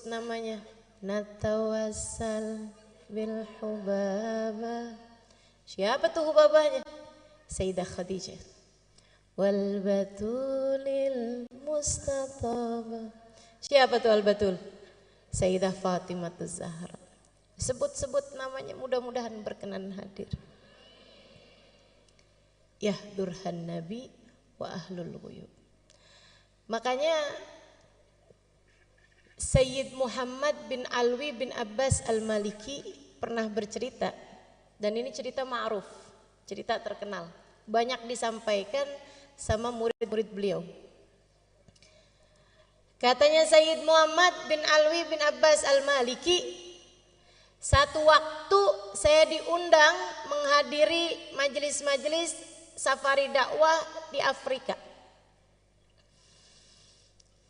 namanya. Natawassal bil hubaba. Siapa tuh hubabanya? Sayyidah Khadijah. Wal batulil mustataba. Siapa tuh al batul? Sayyidah Fatimah Zahra. Sebut-sebut namanya, mudah-mudahan berkenan hadir. Yahdurhan Nabi wa ahlul ghuyub. Makanya Sayyid Muhammad bin Alwi bin Abbas al-Maliki pernah bercerita, dan ini cerita ma'ruf, cerita terkenal, banyak disampaikan sama murid-murid beliau. Katanya Sayyid Muhammad bin Alwi bin Abbas al-Maliki, satu waktu saya diundang menghadiri majelis-majelis safari dakwah di Afrika.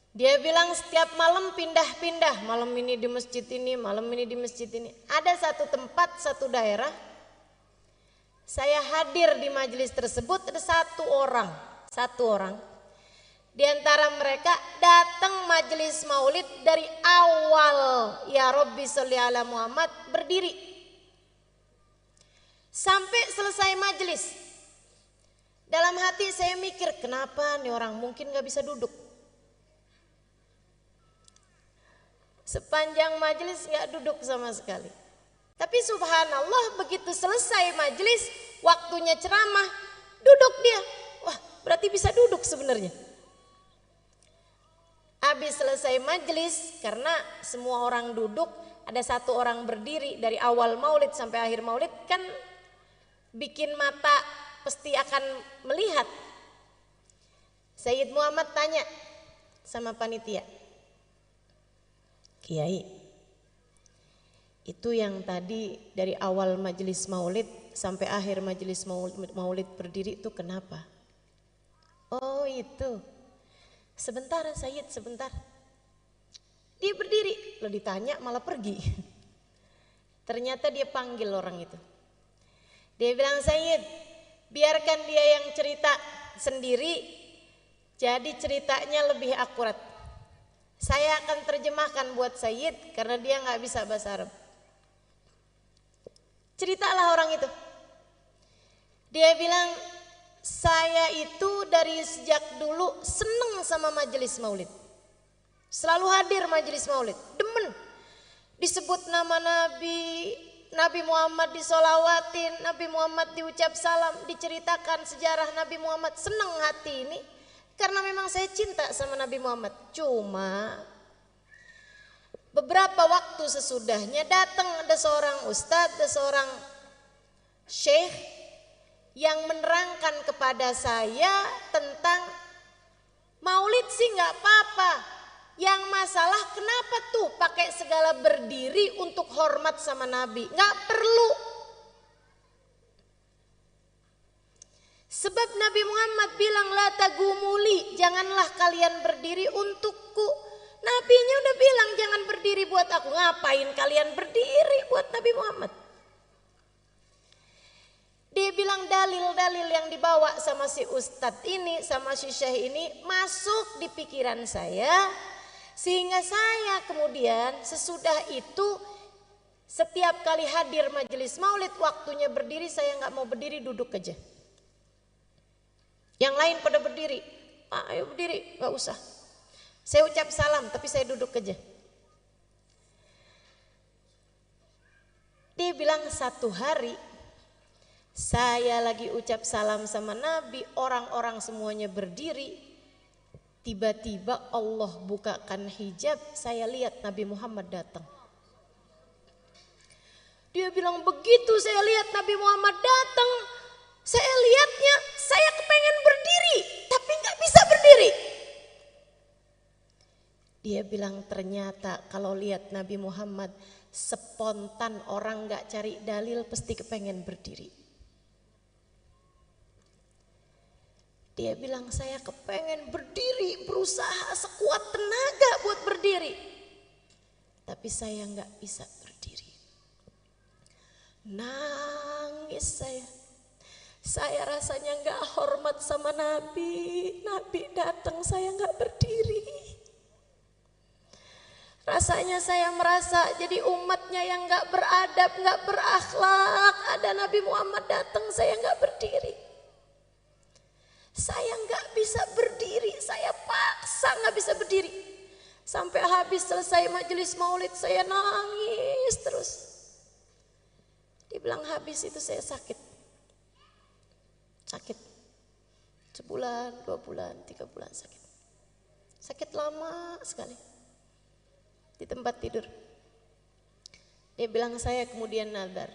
Dia bilang setiap malam pindah-pindah, malam ini di masjid ini, malam ini di masjid ini. Ada satu tempat, satu daerah, saya hadir di majelis tersebut, ada satu orang. Di antara mereka datang majelis maulid dari awal, ya Rabbi sholli ala Muhammad, berdiri sampai selesai majelis. Dalam hati saya mikir, kenapa nih orang mungkin gak bisa duduk. Sepanjang majelis gak duduk sama sekali. Tapi subhanallah, begitu selesai majelis, waktunya ceramah, duduk dia. Wah, berarti bisa duduk sebenarnya. Habis selesai majelis, karena semua orang duduk, ada satu orang berdiri dari awal maulid sampai akhir maulid, kan bikin mata pasti akan melihat. Sayyid Muhammad tanya sama panitia, Kiai, itu yang tadi dari awal majelis maulid sampai akhir majelis maulid berdiri itu kenapa? Oh itu. Sebentar Sayyid, sebentar. Dia berdiri, lo ditanya malah pergi. Ternyata dia panggil orang itu. Dia bilang, Sayyid, biarkan dia yang cerita sendiri, jadi ceritanya lebih akurat. Saya akan terjemahkan buat Sayyid karena dia gak bisa bahasa Arab. Ceritalah orang itu. Dia bilang, saya itu dari sejak dulu seneng sama majelis maulid. Selalu hadir majelis maulid, demen. Disebut nama Nabi, Nabi Muhammad disolawatin, Nabi Muhammad diucap salam, diceritakan sejarah Nabi Muhammad. Seneng hati ini karena memang saya cinta sama Nabi Muhammad. Cuma beberapa waktu sesudahnya datang ada seorang ustadz, ada seorang syekh yang menerangkan kepada saya tentang maulid sih nggak apa-apa. Yang masalah kenapa tuh pakai segala berdiri untuk hormat sama Nabi? Nggak perlu. Sebab Nabi Muhammad bilang la tagumuli, janganlah kalian berdiri untukku. Nabinya udah bilang jangan berdiri buat aku. Ngapain kalian berdiri buat Nabi Muhammad? Dia bilang dalil-dalil yang dibawa sama si ustadz ini, sama si syekh ini masuk di pikiran saya. Sehingga saya kemudian sesudah itu setiap kali hadir majelis maulid waktunya berdiri, saya gak mau berdiri, duduk aja. Yang lain pada berdiri, ayo berdiri, gak usah. Saya ucap salam tapi saya duduk aja. Dia bilang satu hari saya lagi ucap salam sama Nabi, orang-orang semuanya berdiri. Tiba-tiba Allah bukakan hijab, saya lihat Nabi Muhammad datang. Dia bilang begitu saya lihat Nabi Muhammad datang, saya lihatnya saya kepengen berdiri, tapi gak bisa berdiri. Dia bilang ternyata kalau lihat Nabi Muhammad spontan, orang gak cari dalil pasti kepengen berdiri. Dia bilang saya kepengen berdiri, berusaha sekuat tenaga buat berdiri. Tapi saya gak bisa berdiri. Nangis saya. Saya rasanya gak hormat sama Nabi. Nabi datang saya gak berdiri. Rasanya saya merasa jadi umatnya yang gak beradab, gak berakhlak. Ada Nabi Muhammad datang, saya gak berdiri. Saya gak bisa berdiri, saya paksa gak bisa berdiri. Sampai habis selesai majelis maulid saya nangis terus. Dibilang habis itu saya sakit. Sakit. Sebulan, 2 bulan, 3 bulan sakit. Sakit lama sekali. Di tempat tidur. Dia bilang saya kemudian nadar.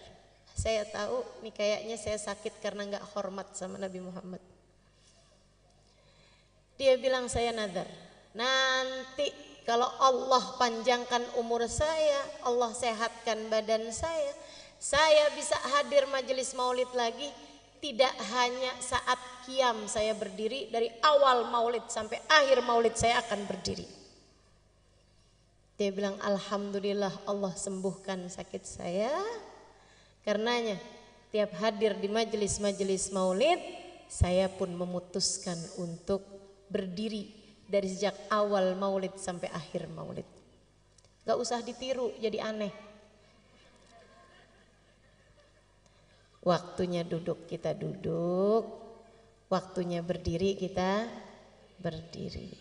Saya tahu nih kayaknya saya sakit karena gak hormat sama Nabi Muhammad. Dia bilang saya nadar. Nanti kalau Allah panjangkan umur saya, Allah sehatkan badan saya bisa hadir majelis maulid lagi. Tidak hanya saat qiyam saya berdiri, dari awal maulid sampai akhir maulid saya akan berdiri. Dia bilang alhamdulillah Allah sembuhkan sakit saya. Karenanya tiap hadir di majelis-majelis maulid, saya pun memutuskan untuk berdiri dari sejak awal maulid sampai akhir maulid. Gak usah ditiru jadi aneh. Waktunya duduk kita duduk, waktunya berdiri kita berdiri.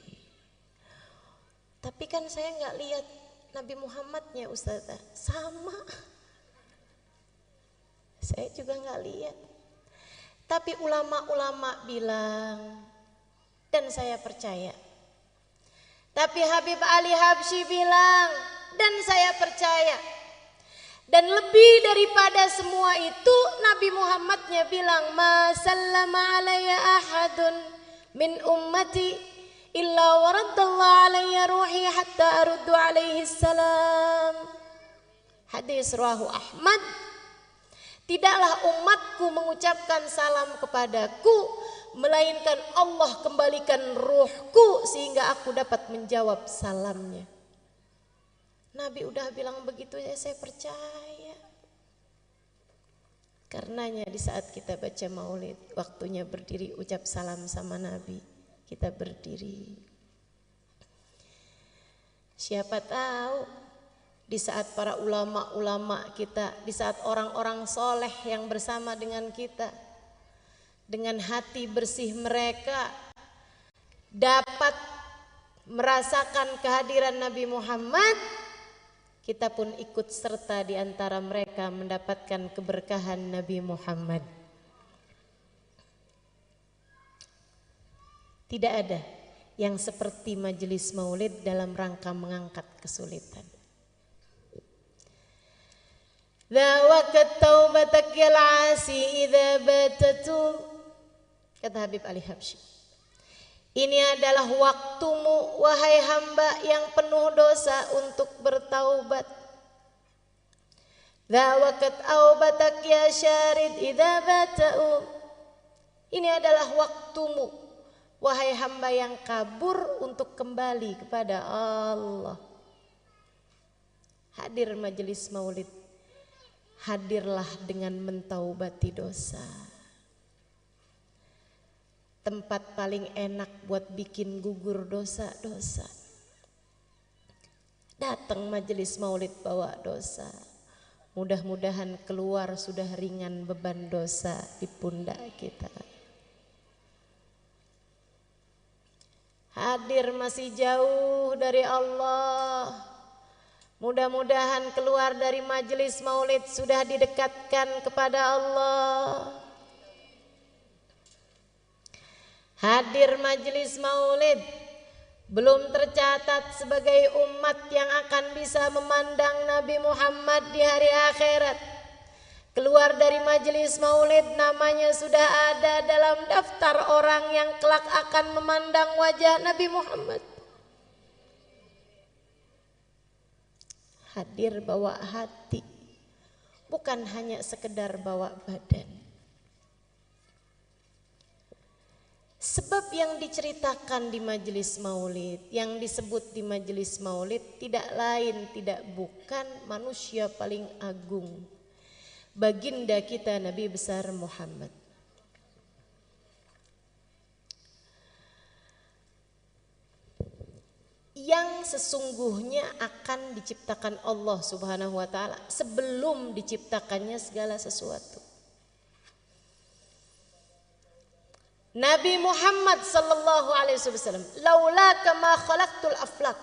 Tapi kan saya gak lihat Nabi Muhammadnya Ustazah, sama. Saya juga gak lihat. Tapi ulama-ulama bilang, dan saya percaya. Tapi Habib Ali Habsyi bilang, dan saya percaya. Dan lebih daripada semua itu, Nabi Muhammadnya bilang, ma sallama alayya ahadun min ummati illa waraddallahu alayya ruhi hatta aruddu alaihi salam. Hadis rawahu Ahmad. Tidaklah umatku mengucapkan salam kepadaku, melainkan Allah kembalikan ruhku sehingga aku dapat menjawab salamnya. Nabi udah bilang begitu ya, saya percaya. Karenanya di saat kita baca maulid, waktunya berdiri ucap salam sama Nabi, kita berdiri. Siapa tahu di saat para ulama-ulama kita, di saat orang-orang soleh yang bersama dengan kita, dengan hati bersih mereka dapat merasakan kehadiran Nabi Muhammad, kita pun ikut serta di antara mereka mendapatkan keberkahan Nabi Muhammad. Tidak ada yang seperti majelis maulid dalam rangka mengangkat kesulitan. Dhawakat taubatak yal asi idza batatu, kata Habib Ali Habsyi. Ini adalah waktumu wahai hamba yang penuh dosa untuk bertaubat. Dhawakat aubatak ya syarid idza bata'u. Ini adalah waktumu wahai hamba yang kabur untuk kembali kepada Allah. Hadir majelis maulid, hadirlah dengan mentaubati dosa. Tempat paling enak buat bikin gugur dosa-dosa. Datang majelis maulid bawa dosa. Mudah-mudahan keluar sudah ringan beban dosa di pundak kita. Hadir masih jauh dari Allah. Mudah-mudahan keluar dari majelis maulid sudah didekatkan kepada Allah. Hadir majelis maulid belum tercatat sebagai umat yang akan bisa memandang Nabi Muhammad di hari akhirat. Keluar dari majelis maulid namanya sudah ada dalam daftar orang yang kelak akan memandang wajah Nabi Muhammad. Hadir bawa hati, bukan hanya sekedar bawa badan. Sebab yang diceritakan di majelis maulid, yang disebut di majelis maulid tidak lain tidak bukan manusia paling agung, baginda kita Nabi besar Muhammad. yang sesungguhnya akan diciptakan Allah Subhanahu wa taala sebelum diciptakannya segala sesuatu. Nabi Muhammad sallallahu alaihi wasallam, laula kama khalaqtul aflak.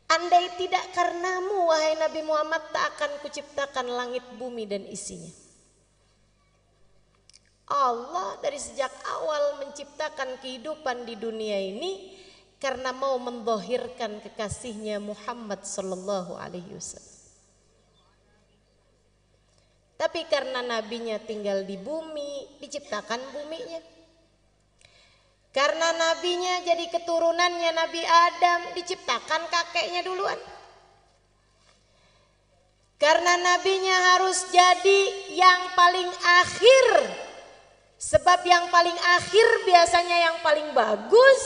Andai tidak karenamu wahai Nabi Muhammad, tak akan kuciptakan langit bumi dan isinya. Allah dari sejak awal menciptakan kehidupan di dunia ini karena mau mendhahirkan kekasihnya Muhammad sallallahu alaihi wasallam. Tapi karena nabinya tinggal di bumi, diciptakan buminya. Karena nabinya jadi keturunannya Nabi Adam, diciptakan kakeknya duluan. Karena nabinya harus jadi yang paling akhir, sebab yang paling akhir biasanya yang paling bagus.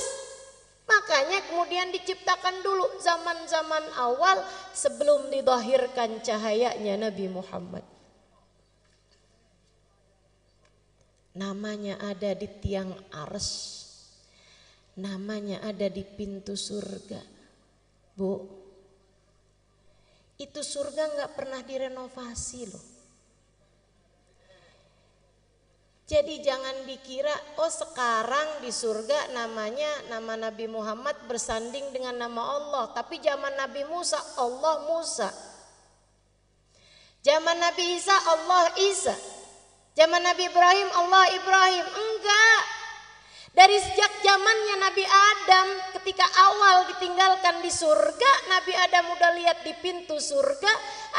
Makanya kemudian diciptakan dulu zaman-zaman awal sebelum didhahirkan cahayanya Nabi Muhammad. Namanya ada di tiang arsy, namanya ada di pintu surga. Bu, itu surga gak pernah direnovasi loh. Jadi jangan dikira oh sekarang di surga namanya nama Nabi Muhammad bersanding dengan nama Allah. Tapi zaman Nabi Musa Allah Musa, zaman Nabi Isa Allah Isa, zaman Nabi Ibrahim Allah Ibrahim. Enggak. Dari sejak zamannya Nabi Adam ketika awal ditinggalkan di surga, Nabi Adam udah lihat di pintu surga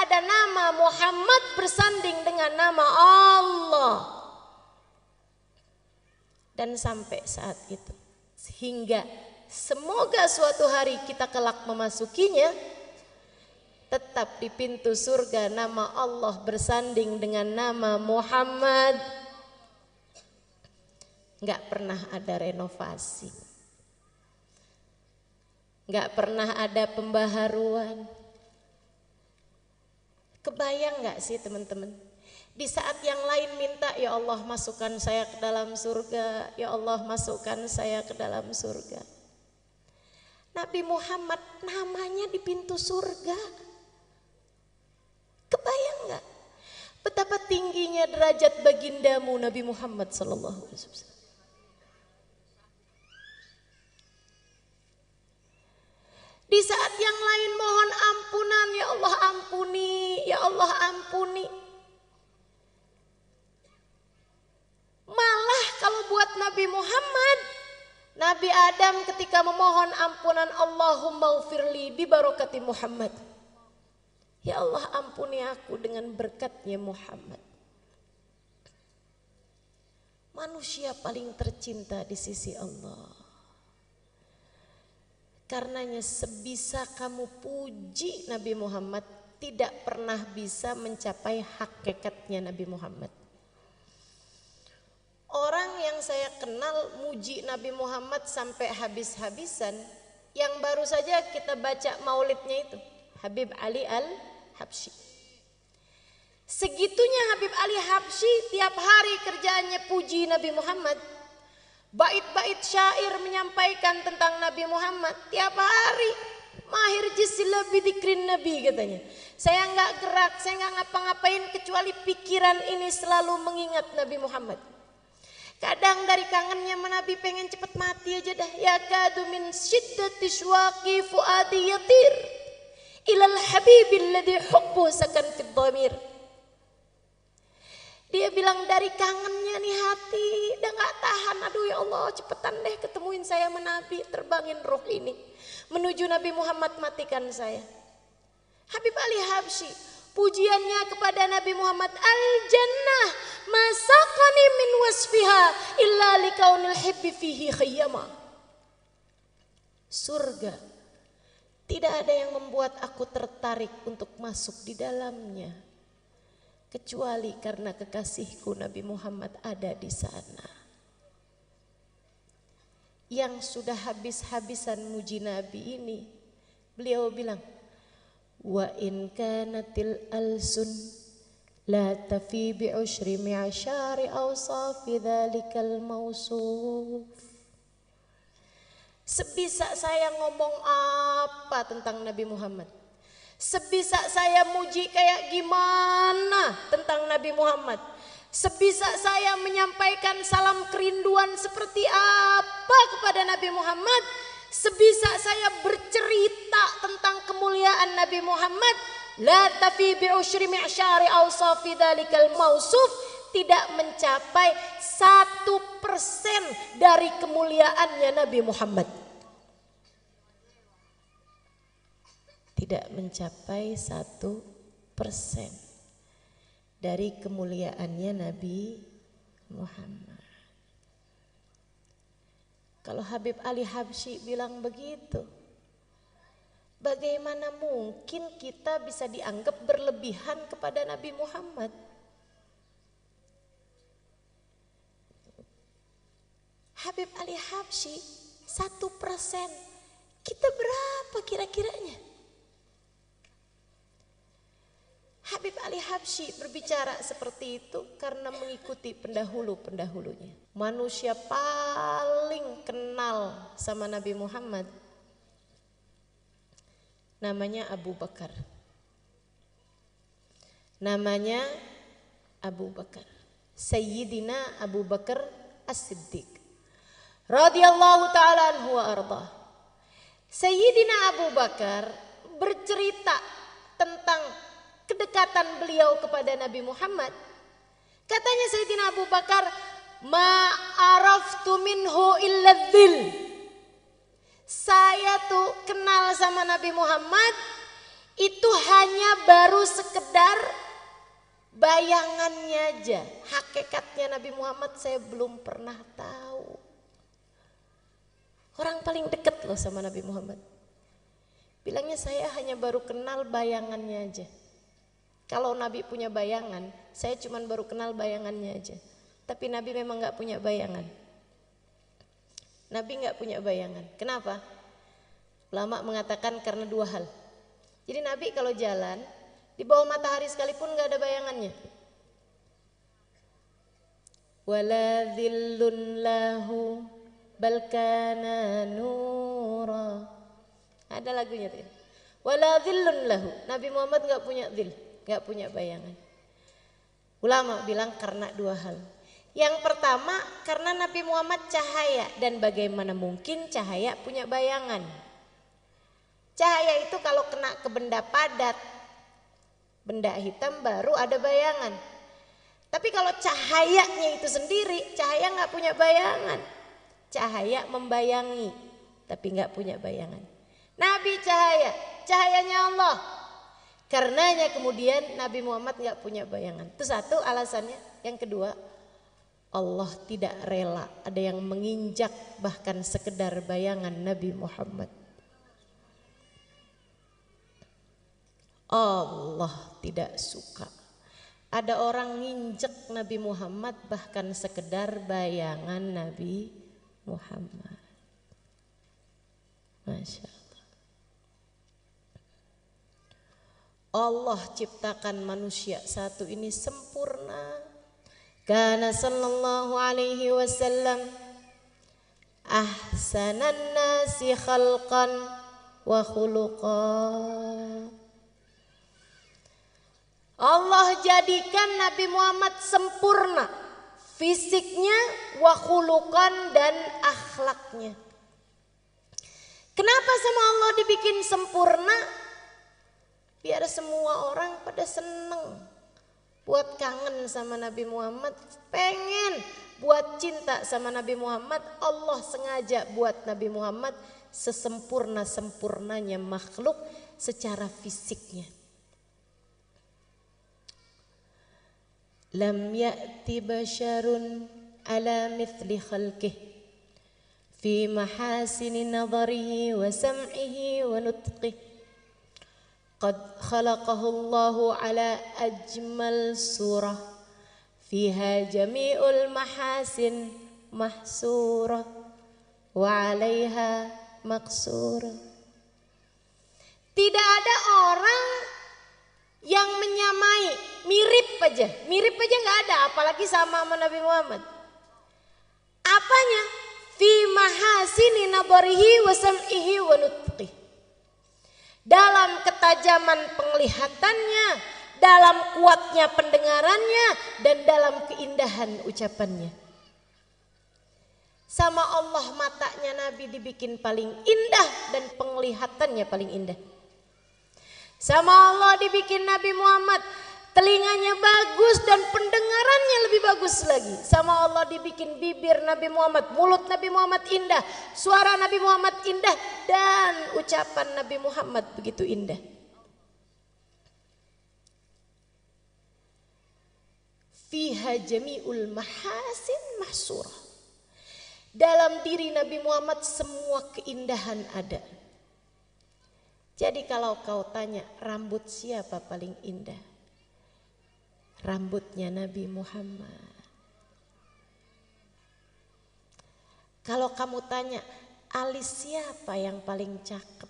ada nama Muhammad bersanding dengan nama Allah. Dan sampai saat itu, sehingga semoga suatu hari kita kelak memasukinya, tetap di pintu surga nama Allah bersanding dengan nama Muhammad. Gak pernah ada renovasi, gak pernah ada pembaharuan. Kebayang gak sih teman-teman? Di saat yang lain minta, ya Allah masukkan saya ke dalam surga, ya Allah masukkan saya ke dalam surga. Nabi Muhammad namanya di pintu surga. Kebayang gak? Betapa tingginya derajat bagindamu Nabi Muhammad sallallahu alaihi wasallam. Di saat yang lain mohon ampunan, ya Allah ampuni, ya Allah ampuni. Malah kalau buat Nabi Muhammad, Nabi Adam ketika memohon ampunan, Allahumma ghfirli bi barakati Muhammad. Ya Allah ampuni aku dengan berkatnya Muhammad. Manusia paling tercinta di sisi Allah. Karenanya sebisa kamu puji Nabi Muhammad, tidak pernah bisa mencapai hakikatnya Nabi Muhammad. Orang yang saya kenal muji Nabi Muhammad sampai habis-habisan, yang baru saja kita baca maulidnya itu, Habib Ali Al-Habsyi. Segitunya Habib Ali Habsyi tiap hari kerjaannya puji Nabi Muhammad. Bait-bait syair menyampaikan tentang Nabi Muhammad tiap hari. Mahir jisila bidikrin Nabi katanya. Saya enggak gerak, saya enggak ngapa-ngapain kecuali pikiran ini selalu mengingat Nabi Muhammad. Kadang dari kangennya Nabi pengen cepet mati aja dah. Ya kadu min syiddati syuaqi fuadi yatir ilal habibil ladzi hubbu sakan fid dhamir. Dia bilang dari kangennya nih hati udah gak tahan. Aduh ya Allah cepetan deh ketemuin saya sama Nabi. Terbangin roh ini menuju Nabi Muhammad, matikan saya. Habib Ali Habsyi pujiannya kepada Nabi Muhammad, al-jannah masaqani min wasfiha illa likaunil hibbi fihi khayyama. Surga tidak ada yang membuat aku tertarik untuk masuk di dalamnya kecuali karena kekasihku Nabi Muhammad ada di sana. Yang sudah habis-habisan muji Nabi ini, beliau bilang, wa in kanatil alsun la tafi bi ushri mi'ashari awsafi dhalikal mawsuf. Sebisa saya ngomong apa tentang Nabi Muhammad, sebisa saya muji kayak gimana tentang Nabi Muhammad, sebisa saya menyampaikan salam kerinduan seperti apa kepada Nabi Muhammad, sebisa saya bercerita tentang kemuliaan Nabi Muhammad, la tafi bi usyri mi'syari awsafi dzalikal mausuf, tidak mencapai 1% dari kemuliaannya Nabi Muhammad. Tidak mencapai 1% dari kemuliaannya Nabi Muhammad. Kalau Habib Ali Habsyi bilang begitu, bagaimana mungkin kita bisa dianggap berlebihan kepada Nabi Muhammad? Habib Ali Habsyi 1%, kita berapa kira-kiranya? Habib Ali Habsyi berbicara seperti itu karena mengikuti pendahulu-pendahulunya. Manusia paling kenal sama Nabi Muhammad namanya Abu Bakar. Namanya Abu Bakar. Sayyidina Abu Bakar As-Siddiq radhiyallahu ta'ala anhu wa ardah. Sayyidina Abu Bakar bercerita tentang kedekatan beliau kepada Nabi Muhammad. Katanya Sayyidina Abu Bakar, ma araftu minhu illa dzil. Saya tuh kenal sama Nabi Muhammad itu hanya baru sekedar bayangannya aja. Hakikatnya Nabi Muhammad saya belum pernah tahu. Orang paling dekat loh sama Nabi Muhammad. Bilangnya saya hanya baru kenal bayangannya aja. Kalau Nabi punya bayangan, saya cuma baru kenal bayangannya aja. Tapi Nabi memang gak punya bayangan. Nabi gak punya bayangan. Kenapa? Ulama mengatakan karena dua hal. Jadi Nabi kalau jalan, di bawah matahari sekalipun gak ada bayangannya. Wala dhillun lahu bal kana nura. Ada lagunya tuh. Wala dhillun lahu. Nabi Muhammad gak punya dhil, gak punya bayangan. Ulama bilang karena dua hal. Yang pertama karena Nabi Muhammad cahaya, dan bagaimana mungkin cahaya punya bayangan. Cahaya itu kalau kena ke benda padat, benda hitam baru ada bayangan. Tapi kalau cahayanya itu sendiri, cahaya gak punya bayangan. Cahaya membayangi, tapi gak punya bayangan. Nabi cahaya, cahayanya Allah. Karenanya kemudian Nabi Muhammad gak punya bayangan. Itu satu alasannya. Yang kedua, Allah tidak rela ada yang menginjak bahkan sekedar bayangan Nabi Muhammad. Allah tidak suka ada orang nginjek Nabi Muhammad bahkan sekedar bayangan Nabi Muhammad. Masya Allah. Allah ciptakan manusia satu ini sempurna. Kana sallallahu alaihi wasallam ahsanan nasi khalqan wa khuluqan. Allah jadikan Nabi Muhammad sempurna fisiknya, wa khuluqan, dan akhlaknya. Kenapa sama Allah dibikin sempurna? Biar semua orang pada seneng, buat kangen sama Nabi Muhammad, pengen buat cinta sama Nabi Muhammad. Allah sengaja buat Nabi Muhammad sesempurna-sempurnanya makhluk secara fisiknya. Lam ya'ti basyarun ala mithli khalqih fi mahasini nadharihi wa sam'ihi wa nutqih. Qad khalaqahu Allahu ala ajmal surah fiha jami'ul mahasin mahsurah wa 'alaiha maqsurah. Tidak ada orang yang menyamai, mirip aja nggak ada, apalagi sama Nabi Muhammad. Apanya? Fi mahasini nabarihi wa sam'ihi wa nutqih. Dalam ketajaman penglihatannya, dalam kuatnya pendengarannya, dan dalam keindahan ucapannya. Sama Allah matanya Nabi dibikin paling indah dan penglihatannya paling indah. Sama Allah dibikin Nabi Muhammad telinganya bagus dan pendengarannya lebih bagus lagi. Sama Allah dibikin bibir Nabi Muhammad, mulut Nabi Muhammad indah, suara Nabi Muhammad indah, dan ucapan Nabi Muhammad begitu indah. Fiha jami'ul mahasin mahsurah. Dalam diri Nabi Muhammad semua keindahan ada. Jadi kalau kau tanya rambut siapa paling indah? Rambutnya Nabi Muhammad. Kalau kamu tanya alis siapa yang paling cakep?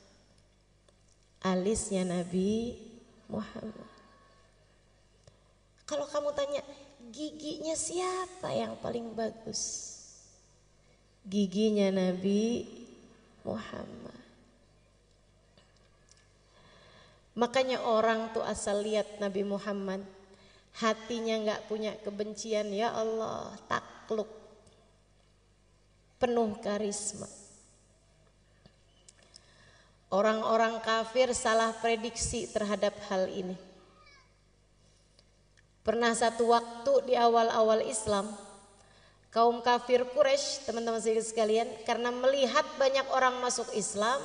Alisnya Nabi Muhammad. Kalau kamu tanya giginya siapa yang paling bagus? Giginya Nabi Muhammad. Makanya orang tuh asal lihat Nabi Muhammad, hatinya gak punya kebencian, ya Allah, takluk, penuh karisma. Orang-orang kafir salah prediksi terhadap hal ini. Pernah satu waktu di awal-awal Islam, kaum kafir Quraisy, teman-teman sekalian, karena melihat banyak orang masuk Islam,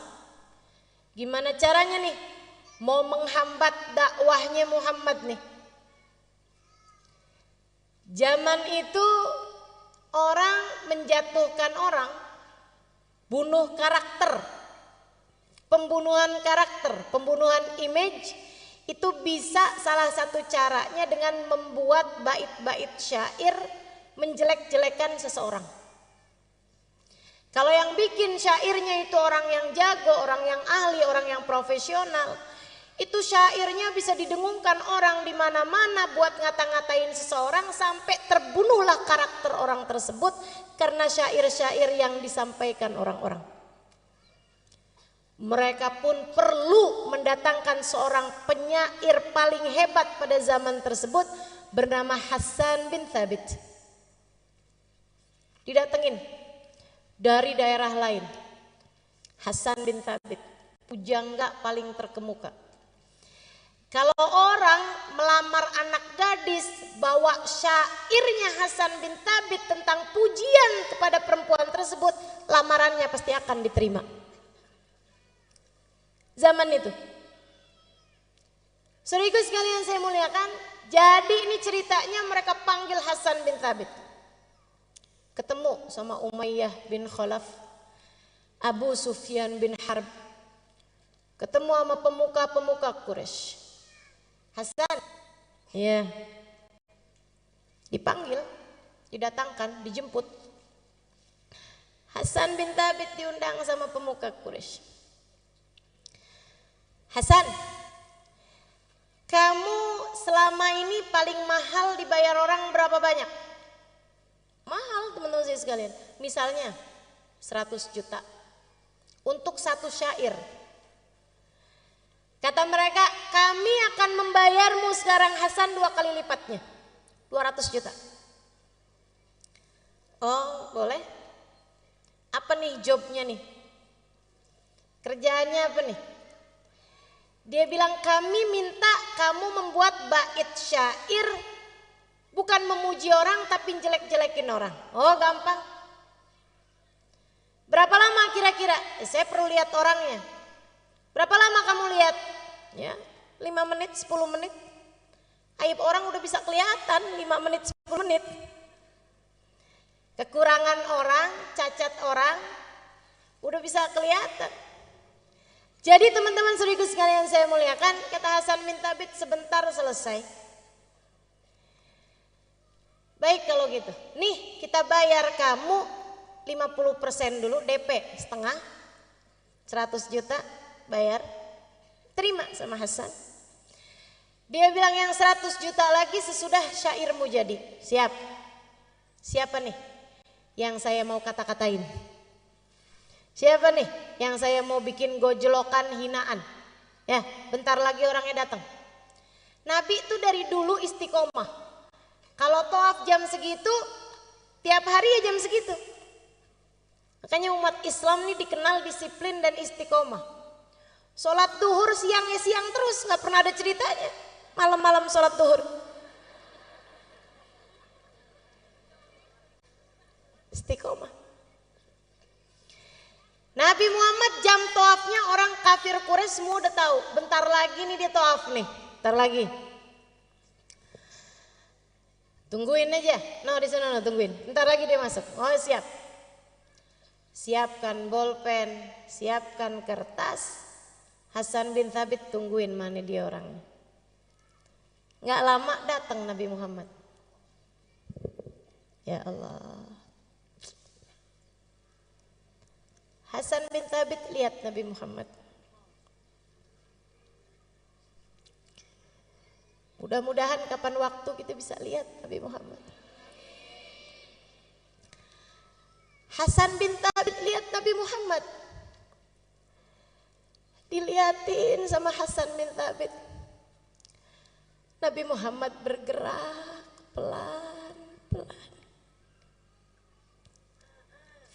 gimana caranya nih mau menghambat dakwahnya Muhammad nih. Zaman itu orang menjatuhkan orang, bunuh karakter, pembunuhan karakter, pembunuhan image, itu bisa salah satu caranya dengan membuat bait-bait syair menjelek-jelekan seseorang. Kalau yang bikin syairnya itu orang yang jago, orang yang ahli, orang yang profesional, itu syairnya bisa didengungkan orang di mana-mana buat ngata-ngatain seseorang sampai terbunuhlah karakter orang tersebut karena syair-syair yang disampaikan orang-orang. Mereka pun perlu mendatangkan seorang penyair paling hebat pada zaman tersebut bernama Hasan bin Thabit. Didatengin dari daerah lain. Hasan bin Thabit, pujangga paling terkemuka. Kalau orang melamar anak gadis, bawa syairnya Hasan bin Thabit tentang pujian kepada perempuan tersebut, lamarannya pasti akan diterima. Zaman itu. Saudaraku sekalian saya muliakan, jadi ini ceritanya mereka panggil Hasan bin Thabit. Ketemu sama Umayyah bin Khalaf, Abu Sufyan bin Harb, ketemu sama pemuka-pemuka Quraisy. Hasan, ya, dipanggil, didatangkan, dijemput. Hasan bin Thabit diundang sama pemuka Quraisy. Hasan, kamu selama ini paling mahal dibayar orang berapa banyak? Mahal teman-teman saya sekalian. Misalnya 100 juta untuk satu syair. Kata mereka, kami akan membayarmu sekarang Hasan 2 kali lipatnya, 200 juta. Oh boleh. Apa nih jobnya nih? Kerjaannya apa nih? Dia bilang kami minta kamu membuat bait syair, bukan memuji orang tapi jelek-jelekin orang. Oh gampang. Berapa lama kira-kira? Saya perlu lihat orangnya. Berapa lama kamu lihat? Ya, 5 menit, 10 menit. Aib orang udah bisa kelihatan 5 menit, 10 menit. Kekurangan orang, cacat orang udah bisa kelihatan. Jadi teman-teman saudaraku sekalian saya muliakan, kata Hasan bin Thabit, sebentar selesai. Baik kalau gitu. Nih kita bayar kamu 50% dulu DP setengah, 100 juta bayar. Terima sama Hasan. Dia bilang yang 100 juta lagi sesudah syairmu jadi. Siap. Siapa nih yang saya mau kata-katain? Siapa nih yang saya mau bikin gojlokan hinaan? Ya, bentar lagi orangnya datang. Nabi itu dari dulu istiqomah. Kalau tawaf jam segitu, tiap hari ya jam segitu. Makanya umat Islam ini dikenal disiplin dan istiqomah. Sholat duhur siangnya siang terus, nggak pernah ada ceritanya. Malam-malam sholat duhur. Istiqomah. Nabi Muhammad jam tawafnya orang kafir Quraisy semua udah tahu. Bentar lagi nih dia tawaf nih. Bentar lagi. Tungguin aja. Di sana tungguin. Bentar lagi dia masuk. Oh siap. Siapkan bolpen, siapkan kertas. Hasan bin Thabit tungguin mana dia orangnya. Nggak lama datang Nabi Muhammad. Ya Allah. Hasan bin Thabit lihat Nabi Muhammad. Mudah-mudahan kapan waktu kita bisa lihat Nabi Muhammad. Hasan bin Thabit lihat Nabi Muhammad. Dilihatin sama Hasan bin Thabit. Nabi Muhammad bergerak pelan-pelan.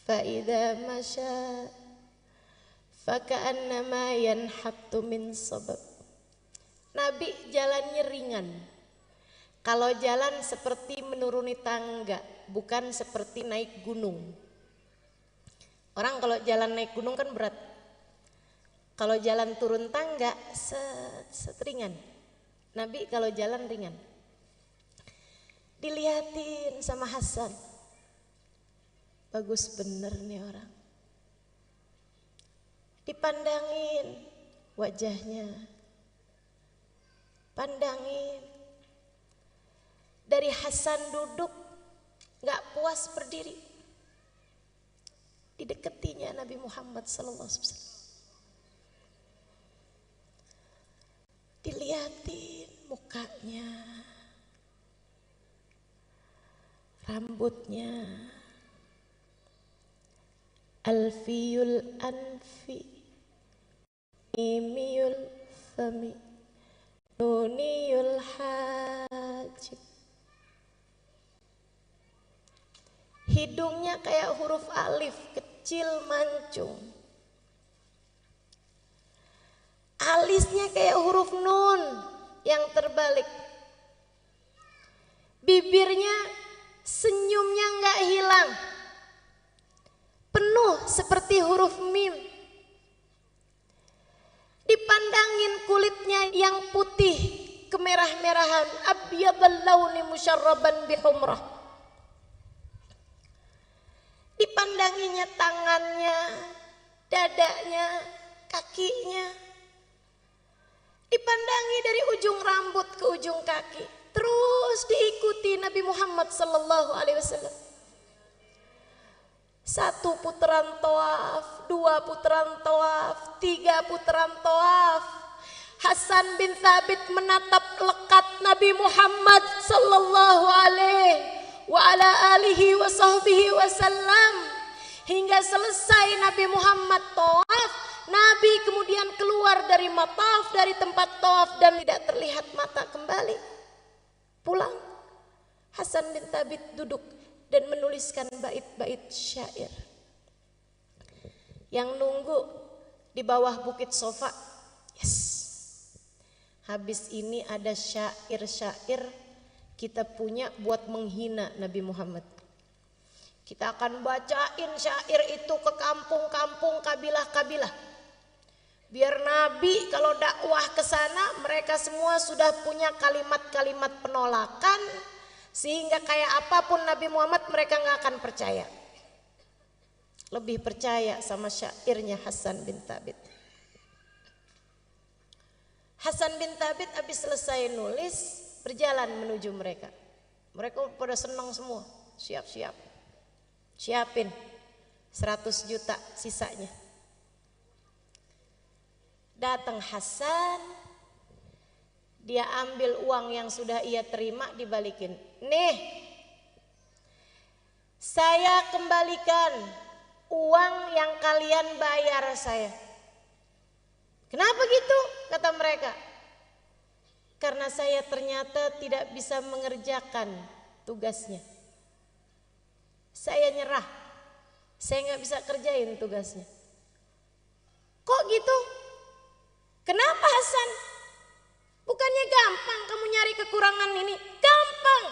Fa'idha masya faka'annama yanhattu min sabab. Nabi jalannya ringan. Kalau jalan seperti menuruni tangga, bukan seperti naik gunung. Orang kalau jalan naik gunung kan berat. Kalau jalan turun tangga ringan. Nabi kalau jalan ringan. Dilihatin sama Hasan. Bagus bener nih orang. Dipandangin wajahnya. Pandangin. Dari Hasan duduk gak puas berdiri. Dideketinya Nabi Muhammad SAW. Dilihatin mukanya. Rambutnya. Alfiyul anfi Mimiyul fami Nuniyul hajib. Hidungnya kayak huruf alif, kecil mancung. Alisnya kayak huruf nun yang terbalik. Bibirnya senyumnya nggak hilang. Penuh seperti huruf mim. Dipandangin kulitnya yang putih kemerah-merahan, abyadal launi musyarraban bihumrah. Dipandanginya tangannya, dadanya, kakinya. Dipandangi dari ujung rambut ke ujung kaki. Terus diikuti Nabi Muhammad SAW. 1 putaran tawaf, 2 putaran tawaf, 3 putaran tawaf. Hasan bin Thabit menatap lekat Nabi Muhammad sallallahu alaihi wasallam hingga selesai Nabi Muhammad tawaf. Nabi kemudian keluar dari mataf, dari tempat tawaf dan tidak terlihat mata kembali. Pulang. Hasan bin Thabit duduk dan menuliskan bait-bait syair. Yang nunggu di bawah bukit Sofa. Yes. Habis ini ada syair-syair kita punya buat menghina Nabi Muhammad. Kita akan bacain syair itu ke kampung-kampung, kabilah-kabilah. Biar Nabi kalau dakwah ke sana mereka semua sudah punya kalimat-kalimat penolakan. Sehingga kayak apapun Nabi Muhammad mereka gak akan percaya. Lebih percaya sama syairnya Hasan bin Thabit. Hasan bin Thabit habis selesai nulis berjalan menuju mereka. Mereka pada senang semua. Siap-siap. Siapin 100 juta sisanya. Datang Hasan. Dia ambil uang yang sudah ia terima dibalikin. Nih, saya kembalikan uang yang kalian bayar saya. Kenapa gitu? Kata mereka. Karena saya ternyata tidak bisa mengerjakan tugasnya. Saya nyerah. Saya nggak bisa kerjain tugasnya. Kok gitu? Kenapa Hasan? Bukannya gampang kamu nyari kekurangan ini? Gampang.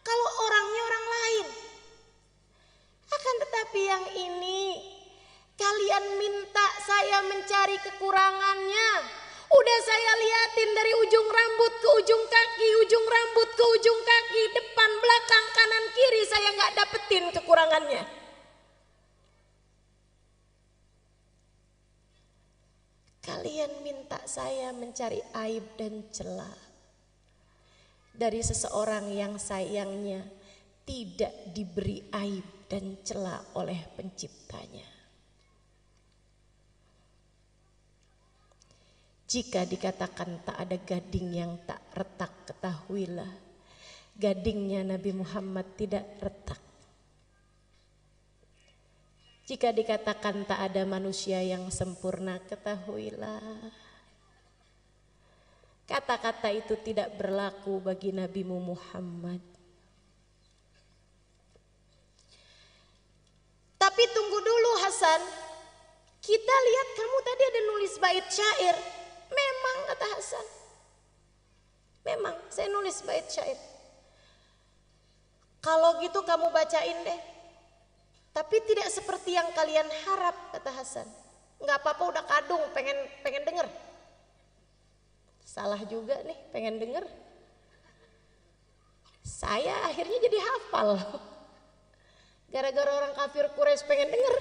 Kalau orangnya orang lain. Akan tetapi yang ini kalian minta saya mencari kekurangannya. Udah saya liatin dari ujung rambut ke ujung kaki, ujung rambut ke ujung kaki, depan, belakang, kanan, kiri, saya nggak dapetin kekurangannya. Kalian minta saya mencari aib dan celah dari seseorang yang sayangnya tidak diberi aib dan celah oleh penciptanya. Jika dikatakan tak ada gading yang tak retak, ketahuilah gadingnya Nabi Muhammad tidak retak. Jika dikatakan tak ada manusia yang sempurna, ketahuilah kata-kata itu tidak berlaku bagi Nabimu Muhammad. Tapi tunggu dulu Hasan, kita lihat kamu tadi ada nulis bait syair. Memang kata Hasan, memang saya nulis bait syair. Kalau gitu kamu bacain deh. Tapi tidak seperti yang kalian harap kata Hasan. Nggak apa-apa udah kadung pengen denger. Salah juga nih pengen denger. Saya akhirnya jadi hafal. Gara-gara orang kafir Quraisy pengen denger.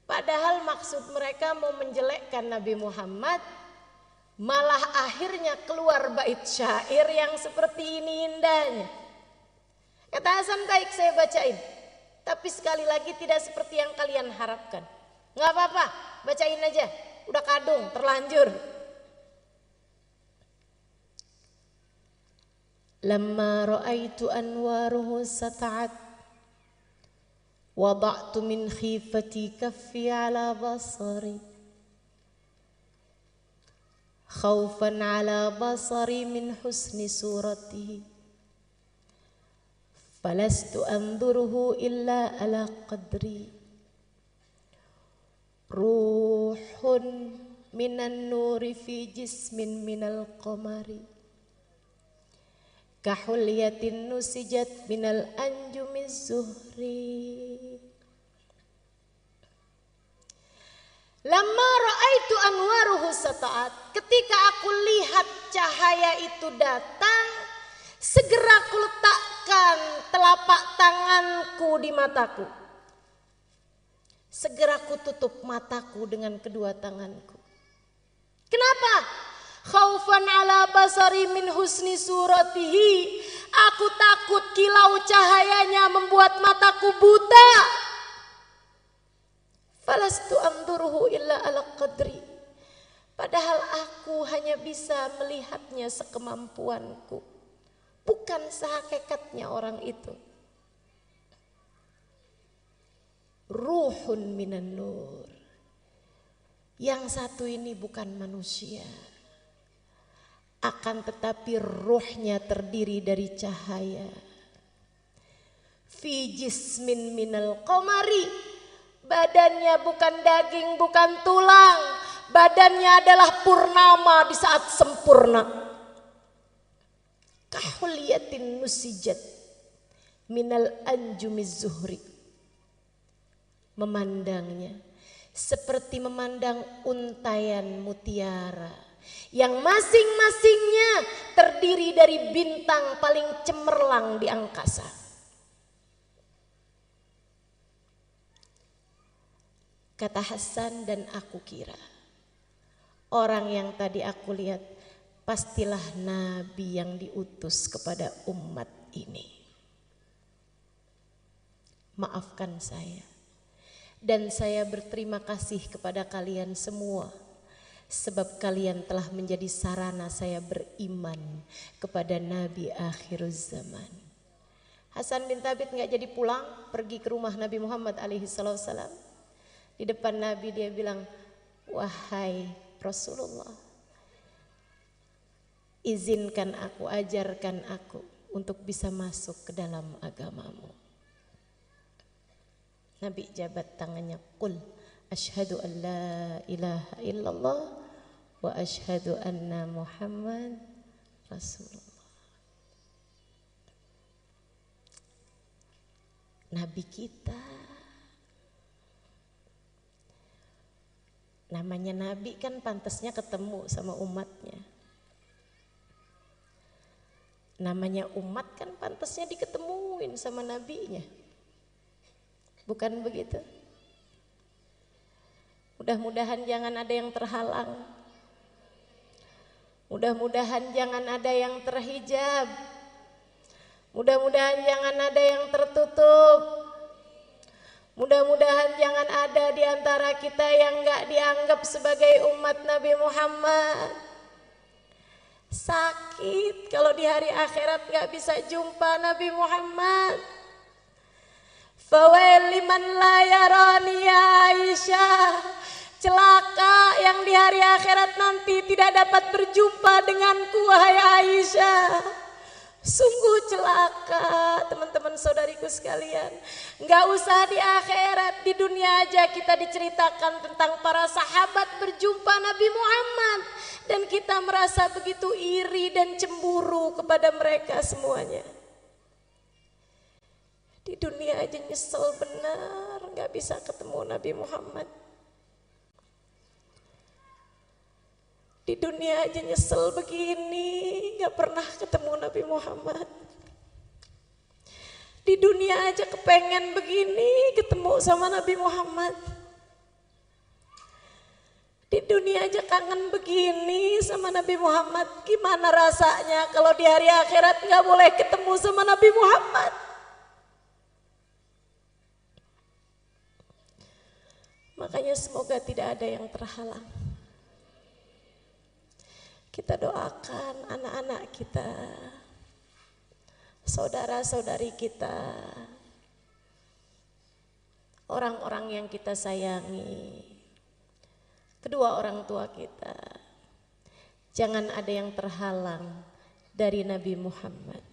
Padahal maksud mereka mau menjelekkan Nabi Muhammad, malah akhirnya keluar bait syair yang seperti ini indahnya. Kata Hasan, baik saya bacain. Tapi sekali lagi tidak seperti yang kalian harapkan. Nggak apa-apa, bacain aja. Udah kadung, terlanjur. Lamma ra'aitu anwaruhu sata'at وضعت من خيفتي كفي على بصري خوفا على بصري من حسن صورته فلست أنظره إلا على قدري روح من النور في جسم من القمر كحلية نسجت من الأنجم الزهري Lama ra'aitu anwaruhu sata'at, ketika aku lihat cahaya itu datang, segera aku letakkan telapak tanganku di mataku. Segera aku tutup mataku dengan kedua tanganku. Kenapa? Khaufan ala basari min husni suratihi. Aku takut kilau cahayanya membuat mataku buta. Falastu anduruhu illa ala qadri. Padahal aku hanya bisa melihatnya sekemampuanku, bukan sehakikatnya orang itu. Ruhun minan nur. Yang satu ini bukan manusia, akan tetapi ruhnya terdiri dari cahaya. Fi jismin minal qamari. Badannya bukan daging, bukan tulang. Badannya adalah purnama di saat sempurna. Kahuliyatin nusijat minal anjumiz zuhri. Memandangnya seperti memandang untayan mutiara yang masing-masingnya terdiri dari bintang paling cemerlang di angkasa. Kata Hasan, dan aku kira orang yang tadi aku lihat pastilah Nabi yang diutus kepada umat ini. Maafkan saya. Dan saya berterima kasih kepada kalian semua. Sebab kalian telah menjadi sarana saya beriman kepada Nabi akhir zaman. Hasan bin Thabit nggak jadi pulang, pergi ke rumah Nabi Muhammad alaihissalam. Di depan Nabi dia bilang, wahai Rasulullah, izinkan aku, ajarkan aku untuk bisa masuk ke dalam agamamu. Nabi jabat tangannya, qul asyhadu an la ilaha illallah wa asyhadu anna Muhammad Rasulullah. Nabi kita, namanya Nabi kan pantasnya ketemu sama umatnya. Namanya umat kan pantasnya diketemuin sama nabinya. Bukan begitu? Mudah-mudahan jangan ada yang terhalang. Mudah-mudahan jangan ada yang terhijab. Mudah-mudahan jangan ada yang tertutup. Mudah-mudahan jangan ada di antara kita yang gak dianggap sebagai umat Nabi Muhammad. Sakit kalau di hari akhirat gak bisa jumpa Nabi Muhammad. Fawail liman la yarani ya Aisyah. Celaka yang di hari akhirat nanti tidak dapat berjumpa denganku wahai Aisyah. Sungguh celaka teman-teman saudariku sekalian. Gak usah di akhirat, di dunia aja kita diceritakan tentang para sahabat berjumpa Nabi Muhammad. Dan kita merasa begitu iri dan cemburu kepada mereka semuanya. Di dunia aja nyesel benar gak bisa ketemu Nabi Muhammad. Di dunia aja nyesel begini gak pernah ketemu Nabi Muhammad. Di dunia aja kepengen begini ketemu sama Nabi Muhammad. Di dunia aja kangen begini sama Nabi Muhammad. Gimana rasanya kalau di hari akhirat gak boleh ketemu sama Nabi Muhammad? Makanya semoga tidak ada yang terhalang. Kita doakan anak-anak kita, saudara-saudari kita, orang-orang yang kita sayangi, kedua orang tua kita. Jangan ada yang terhalang dari Nabi Muhammad.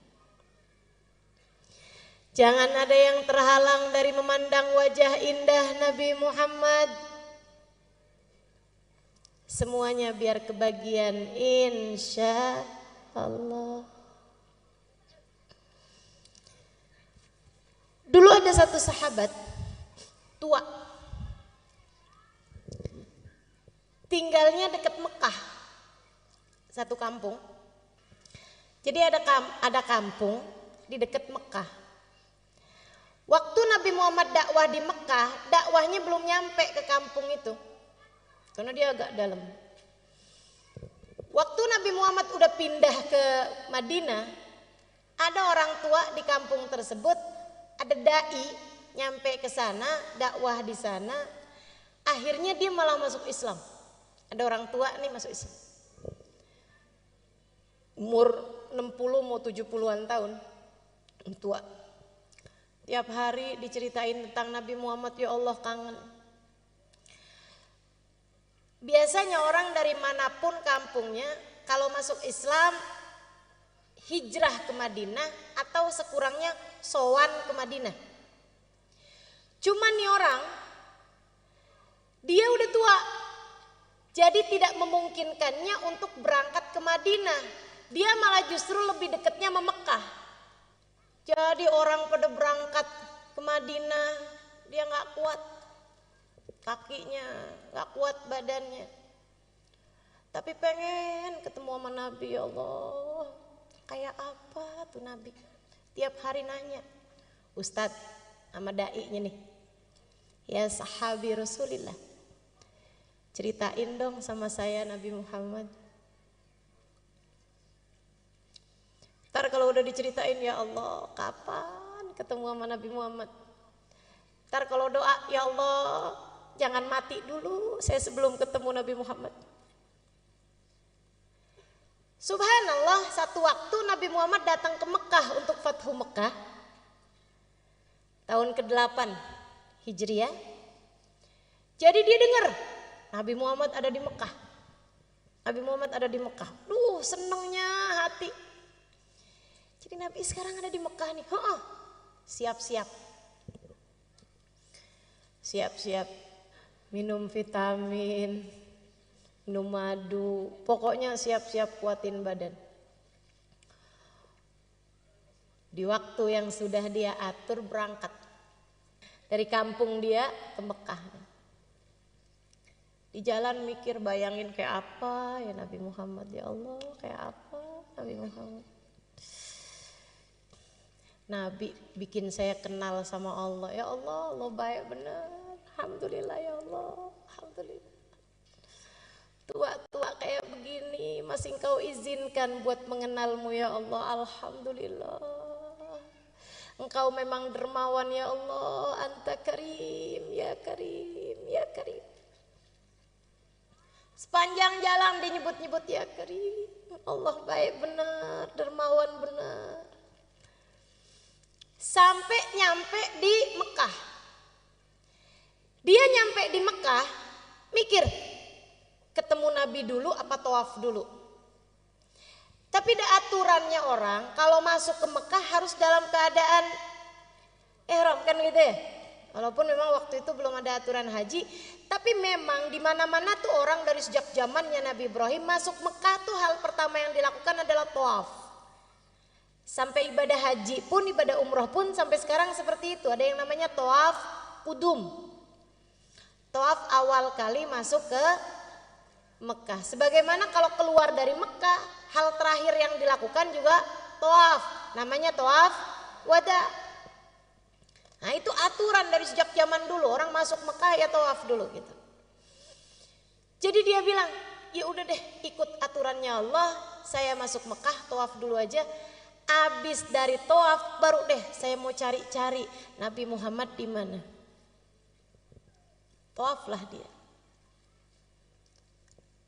Jangan ada yang terhalang dari memandang wajah indah Nabi Muhammad. Semuanya biar kebagian insya Allah. Dulu ada satu sahabat tua, tinggalnya dekat Mekah, satu kampung. Jadi ada kampung di dekat Mekah. Waktu Nabi Muhammad dakwah di Mekah, dakwahnya belum nyampe ke kampung itu. Karena dia agak dalam. Waktu Nabi Muhammad udah pindah ke Madinah, ada orang tua di kampung tersebut, ada dai nyampe ke sana, dakwah di sana. Akhirnya dia malah masuk Islam. Ada orang tua nih masuk Islam. Umur 60 mau 70-an tahun. Tua. Tiap hari diceritain tentang Nabi Muhammad, ya Allah kangen. Biasanya orang dari manapun kampungnya kalau masuk Islam hijrah ke Madinah atau sekurangnya sowan ke Madinah. Cuman nih orang dia udah tua, jadi tidak memungkinkannya untuk berangkat ke Madinah. Dia malah justru lebih dekatnya sama Mekah. Jadi orang pada berangkat ke Madinah, dia nggak kuat. Kakinya gak kuat badannya, tapi pengen ketemu sama Nabi. Ya Allah, kayak apa tuh Nabi? Tiap hari nanya, Ustadz sama dai-nya nih, ya sahabi Rasulillah, ceritain dong sama saya Nabi Muhammad. Ntar kalau udah diceritain, ya Allah kapan ketemu sama Nabi Muhammad? Ntar kalau doa, ya Allah jangan mati dulu saya sebelum ketemu Nabi Muhammad. Subhanallah, satu waktu Nabi Muhammad datang ke Mekah untuk Fathu Mekah. tahun ke-8 Hijriah. Jadi dia dengar Nabi Muhammad ada di Mekah. Nabi Muhammad ada di Mekah. Duh, senengnya hati. Jadi Nabi sekarang ada di Mekah nih. Siap-siap. Siap-siap. Minum vitamin, minum madu. Pokoknya siap-siap kuatin badan. Di waktu yang sudah dia atur berangkat. Dari kampung dia ke Mekah. Di jalan mikir bayangin kayak apa ya Nabi Muhammad, ya Allah kayak apa Nabi Muhammad. Nabi bikin saya kenal sama Allah. Ya Allah, Allah baik benar. Alhamdulillah ya Allah, alhamdulillah. Tua-tua kayak begini masih Engkau izinkan buat mengenalmu ya Allah, alhamdulillah. Engkau memang dermawan ya Allah, Anta Karim, ya Karim, ya Karim. Sepanjang jalan dinyebut-nyebut ya Karim. Allah baik benar, dermawan benar. Sampai nyampe di Mekah. Dia nyampe di Mekah, mikir ketemu Nabi dulu apa tawaf dulu. Tapi ada aturannya orang kalau masuk ke Mekah harus dalam keadaan ihram kan gitu ya. Walaupun memang waktu itu belum ada aturan haji, tapi memang di mana-mana tuh orang dari sejak zamannya Nabi Ibrahim masuk Mekah tuh hal pertama yang dilakukan adalah tawaf. Sampai ibadah haji pun, ibadah umroh pun sampai sekarang seperti itu. Ada yang namanya tawaf kudum. Tawaf awal kali masuk ke Mekah. Sebagaimana kalau keluar dari Mekah, hal terakhir yang dilakukan juga tawaf. Namanya tawaf wada. Nah itu aturan dari sejak zaman dulu, orang masuk Mekah ya tawaf dulu gitu. Jadi dia bilang, ya udah deh ikut aturannya Allah, saya masuk Mekah tawaf dulu aja. Abis dari tawaf baru deh saya mau cari-cari Nabi Muhammad di mana. Tawaflah dia.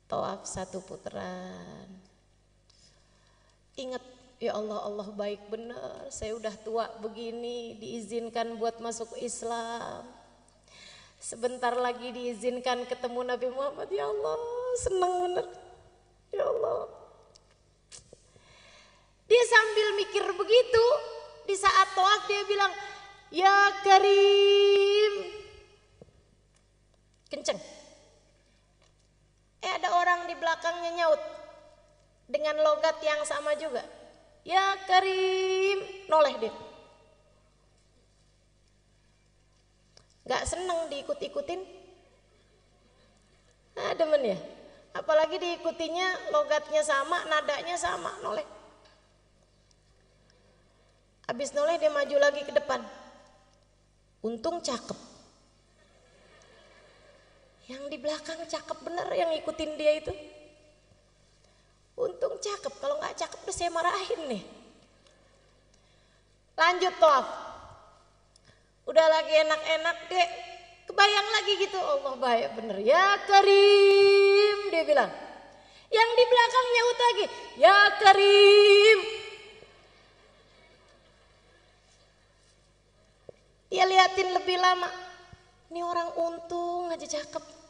Tawaf 1 putaran. Ingat, ya Allah, Allah baik benar. Saya udah tua begini, diizinkan buat masuk Islam. Sebentar lagi diizinkan ketemu Nabi Muhammad. Ya Allah, senang benar. Ya Allah. Dia sambil mikir begitu, di saat tawaf dia bilang, ya Karim. Kenceng. Ada orang di belakangnya nyaut dengan logat yang sama juga. Ya Karim, noleh dia. Gak seneng diikut-ikutin. Demen ya. Apalagi diikutinya logatnya sama, nadanya sama, noleh. Habis noleh dia maju lagi ke depan. Untung cakep. Yang di belakang cakep bener yang ngikutin dia itu. Untung cakep, kalau gak cakep udah saya marahin nih. Lanjut tawaf. Udah lagi enak-enak deh. Kebayang lagi gitu, Allah baik bener. Ya Karim, dia bilang. Yang di belakang nyaut lagi, ya Karim. Dia liatin lebih lama. Ini orang untung aja cakep.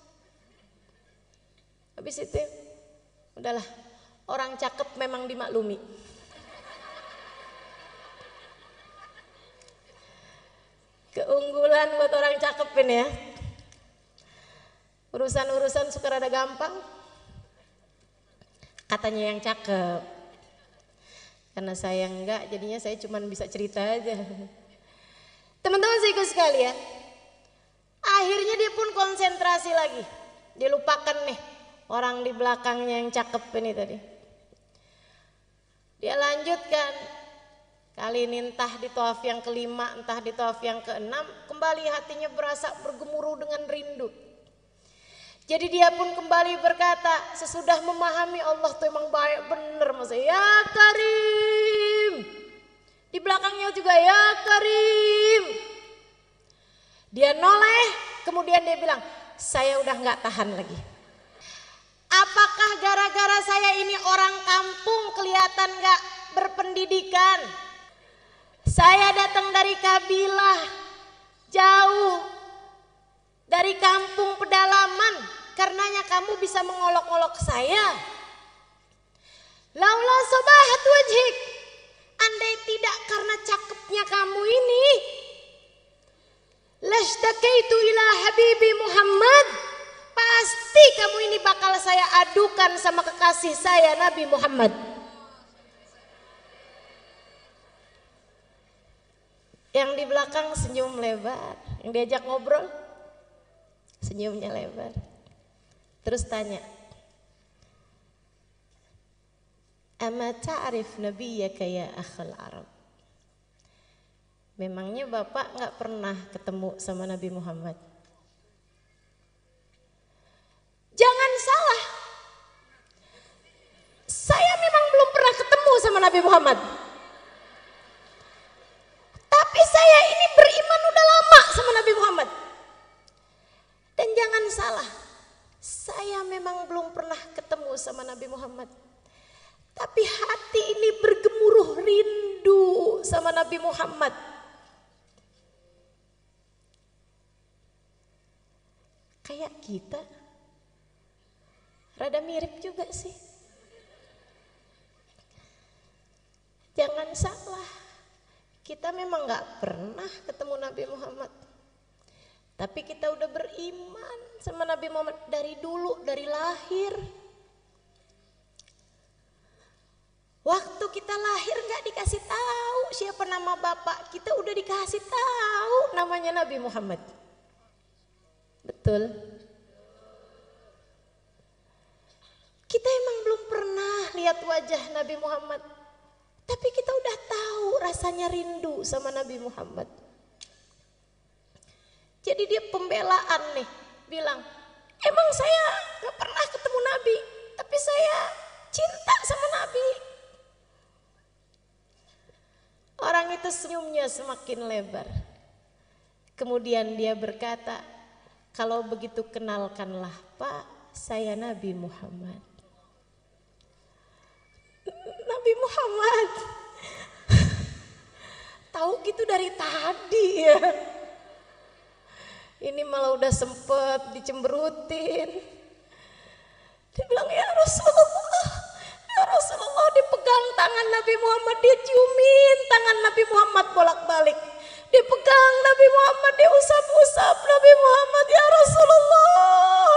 Habis itu, udahlah. Orang cakep memang dimaklumi. Keunggulan buat orang cakep ini ya. Urusan-urusan suka rada gampang. Katanya yang cakep. Karena saya enggak, jadinya saya cuma bisa cerita aja. Teman-teman saya ikut sekalian. Akhirnya dia pun konsentrasi lagi. Dia lupakan nih orang di belakangnya yang cakep ini tadi. Dia lanjutkan. Kali ini entah di tawaf yang ke-5, entah di tawaf yang ke-6, kembali hatinya berasa bergemuruh dengan rindu. Jadi dia pun kembali berkata, sesudah memahami Allah tuh emang baik bener Mas. Ya Karim. Di belakangnya juga ya Karim. Dia noleh, kemudian dia bilang, saya udah gak tahan lagi. Apakah gara-gara saya ini orang kampung kelihatan gak berpendidikan? Saya datang dari kabilah jauh dari kampung pedalaman, karenanya kamu bisa mengolok-olok saya. Laula sabahat wajhik, andai tidak karena cakepnya kamu ini, lastakaitu ila habibi Muhammad, pasti kamu ini bakal saya adukan sama kekasih saya Nabi Muhammad. Yang di belakang senyum lebar, yang diajak ngobrol senyumnya lebar. Terus tanya, ama ta'rif nabiyyaka ya akhal Arab? Memangnya Bapak gak pernah ketemu sama Nabi Muhammad? Jangan salah, saya memang belum pernah ketemu sama Nabi Muhammad. Tapi saya ini beriman udah lama sama Nabi Muhammad. Dan jangan salah, saya memang belum pernah ketemu sama Nabi Muhammad. Tapi hati ini bergemuruh rindu sama Nabi Muhammad. Kayak kita, rada mirip juga sih. Jangan salah, kita memang gak pernah ketemu Nabi Muhammad. Tapi kita udah beriman sama Nabi Muhammad dari dulu, dari lahir. Waktu kita lahir gak dikasih tahu siapa nama bapak kita, udah dikasih tahu namanya Nabi Muhammad. Betul? Kita emang belum pernah lihat wajah Nabi Muhammad, tapi kita udah tahu rasanya rindu sama Nabi Muhammad. Jadi dia pembelaan nih, bilang, emang saya gak pernah ketemu Nabi, tapi saya cinta sama Nabi. Orang itu senyumnya semakin lebar. Kemudian dia berkata, kalau begitu kenalkanlah Pak, saya Nabi Muhammad. Nabi Muhammad, tahu gitu dari tadi ya. Ini malah udah sempet dicemberutin. Dia bilang, ya Rasulullah, dipegang tangan Nabi Muhammad, dia ciumin tangan Nabi Muhammad bolak-balik. Dipegang Nabi Muhammad, dia usap-usap Nabi Muhammad, ya Rasulullah,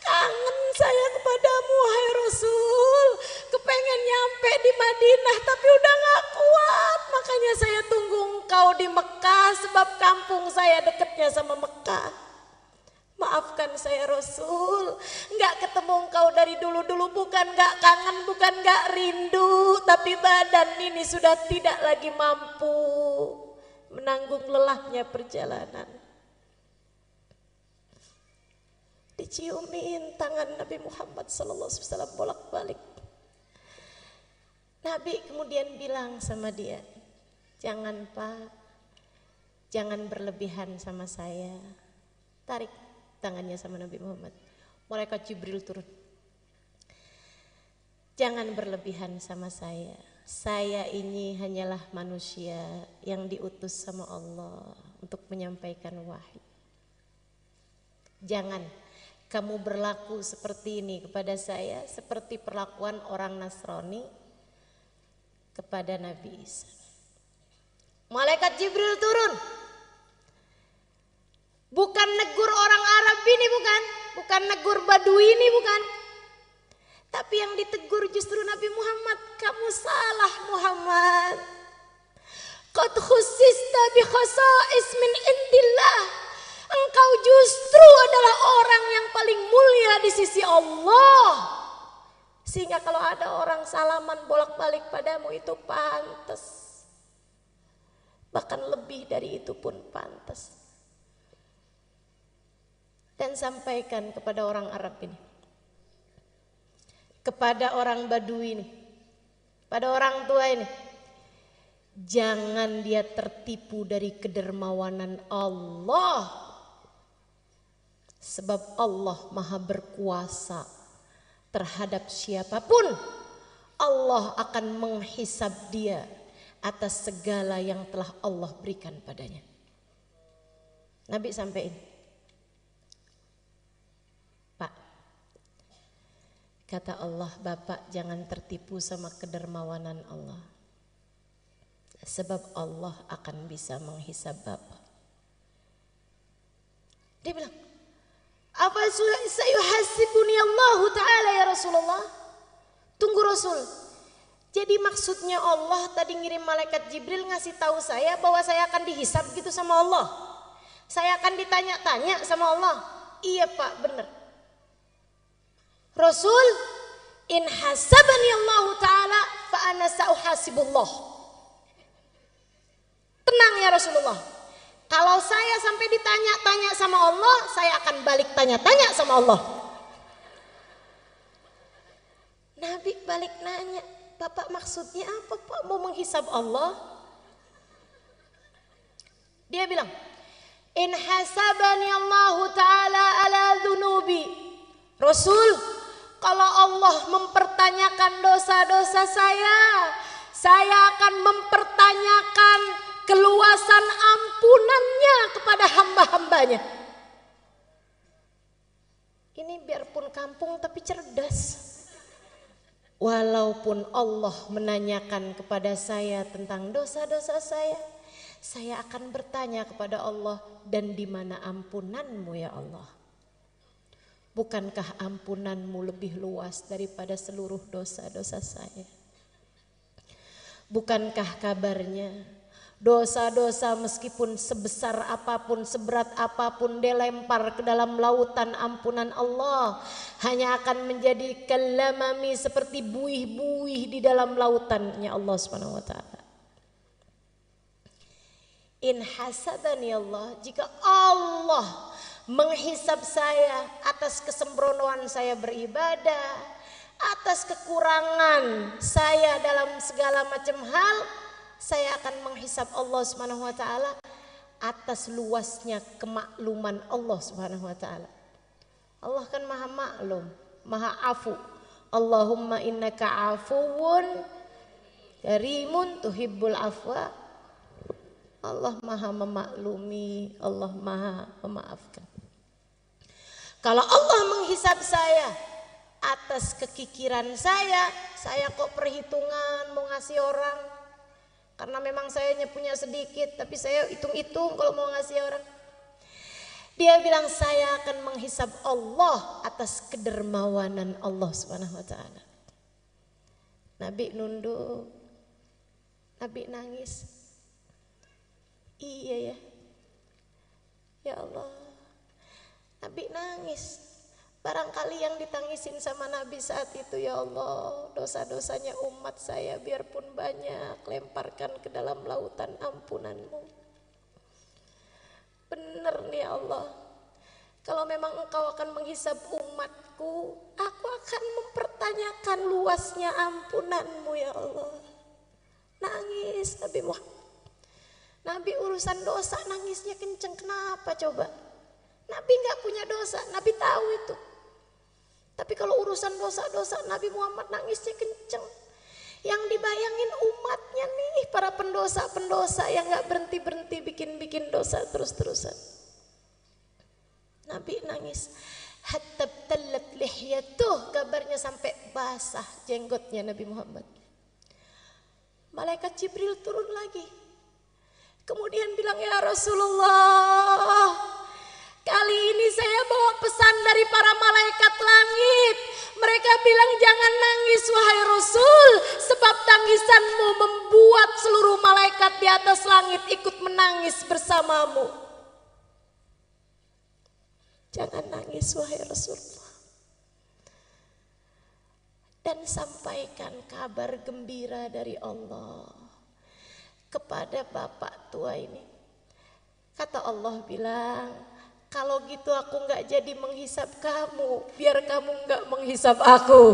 kangen saya kepadamu, hai Rasul. Kepengen nyampe di Madinah, tapi udah gak kuat, makanya saya tunggu engkau di Mekah, sebab kampung saya dekatnya sama Mekah. Maafkan saya Rasul, gak ketemu engkau dari dulu-dulu, bukan gak kangen, bukan gak rindu, tapi badan ini sudah tidak lagi mampu menanggung lelahnya perjalanan. Diciumin tangan Nabi Muhammad SAW bolak-balik. Nabi kemudian bilang sama dia, jangan Pak, jangan berlebihan sama saya. Tarik tangannya sama Nabi Muhammad. Malaikat Jibril turun. Jangan berlebihan sama saya. Saya ini hanyalah manusia yang diutus sama Allah untuk menyampaikan wahyu. Jangan kamu berlaku seperti ini kepada saya, seperti perlakuan orang Nasrani kepada Nabi Isa. Malaikat Jibril turun. Bukan negur orang Arab ini, bukan negur Badui ini, bukan. Tapi yang ditegur justru Nabi Muhammad. Kamu salah Muhammad. Qad khussista bi khasa'is min indillah. Engkau justru adalah orang yang paling mulia di sisi Allah. Sehingga kalau ada orang salaman bolak-balik padamu itu pantas. Bahkan lebih dari itu pun pantas. Dan sampaikan kepada orang Arab ini, kepada orang Badui ini, pada orang tua ini, jangan dia tertipu dari kedermawanan Allah, sebab Allah maha berkuasa terhadap siapapun. Allah akan menghisab dia, atas segala yang telah Allah berikan padanya. Nabi sampaikan, Pak, kata Allah, Bapak jangan tertipu sama kedermawanan Allah. Sebab Allah akan bisa menghisab Bapak. Dia bilang, apa sayuhasibuni Allah Ta'ala ya Rasulullah? Tunggu Rasul. Jadi maksudnya Allah tadi ngirim malaikat Jibril ngasih tahu saya bahwa saya akan dihisab gitu sama Allah. Saya akan ditanya-tanya sama Allah. Iya Pak, benar. Rasul, in hasabani Allah Ta'ala fa ana sa'uhasibullah. Tenang ya Rasulullah. Kalau saya sampai ditanya-tanya sama Allah, saya akan balik tanya-tanya sama Allah. Nabi balik nanya, Bapak maksudnya apa Pak? Mau menghisab Allah? Dia bilang, in hasabani Allah Ta'ala ala dhunubi. Rasul, kalau Allah mempertanyakan dosa-dosa saya akan mempertanyakan keluasan ampunannya kepada hamba-hambanya. Ini biarpun kampung tapi cerdas. Walaupun Allah menanyakan kepada saya tentang dosa-dosa saya akan bertanya kepada Allah, dan di mana ampunanmu ya Allah? Bukankah ampunanmu lebih luas daripada seluruh dosa-dosa saya? Bukankah kabarnya dosa-dosa meskipun sebesar apapun, seberat apapun dilempar ke dalam lautan ampunan Allah, hanya akan menjadi kalamami, seperti buih-buih di dalam lautannya Allah Subhanahu wa taala. In hasabani Allah, jika Allah menghisab saya atas kesembronoan saya beribadah, atas kekurangan saya dalam segala macam hal, saya akan menghisab Allah Subhanahu wa taala atas luasnya kemakluman Allah Subhanahu wa taala. Allah kan Maha maklum, Maha afu. Allahumma innaka afuwun karimun tuhibbul afwa. Allah Maha memaklumi, Allah Maha memaafkan. Kalau Allah menghisab saya atas kekikiran saya kok perhitungan mau ngasih orang. Karena memang saya punya sedikit, tapi saya hitung-hitung kalau mau ngasih orang. Dia bilang saya akan menghisab Allah atas kedermawanan Allah Subhanahu wa taala. Nabi nunduk, Nabi nangis. Iya ya, ya Allah, Nabi nangis. Barangkali yang ditangisin sama Nabi saat itu, ya Allah, dosa-dosanya umat saya biarpun banyak, lemparkan ke dalam lautan ampunan-Mu. Benar nih ya Allah, kalau memang Engkau akan menghisab umatku, aku akan mempertanyakan luasnya ampunan-Mu ya Allah. Nangis Nabi Muhammad. Nabi urusan dosa nangisnya kenceng, kenapa coba? Nabi gak punya dosa, Nabi tahu itu. Tapi kalau urusan dosa-dosa Nabi Muhammad nangisnya kenceng. Yang dibayangin umatnya nih, para pendosa-pendosa yang gak berhenti-berhenti bikin dosa terus-terusan. Nabi nangis. Hatta tallat lihyatuh, kabarnya sampai basah jenggotnya Nabi Muhammad. Malaikat Jibril turun lagi. Kemudian bilang, ya Rasulullah, kali ini saya bawa pesan dari para malaikat langit. Mereka bilang jangan nangis wahai Rasul, sebab tangisanmu membuat seluruh malaikat di atas langit ikut menangis bersamamu. Jangan nangis wahai Rasulullah. Dan sampaikan kabar gembira dari Allah kepada bapak tua ini. Kata Allah bilang, kalau gitu aku gak jadi menghisap kamu, biar kamu gak menghisap aku.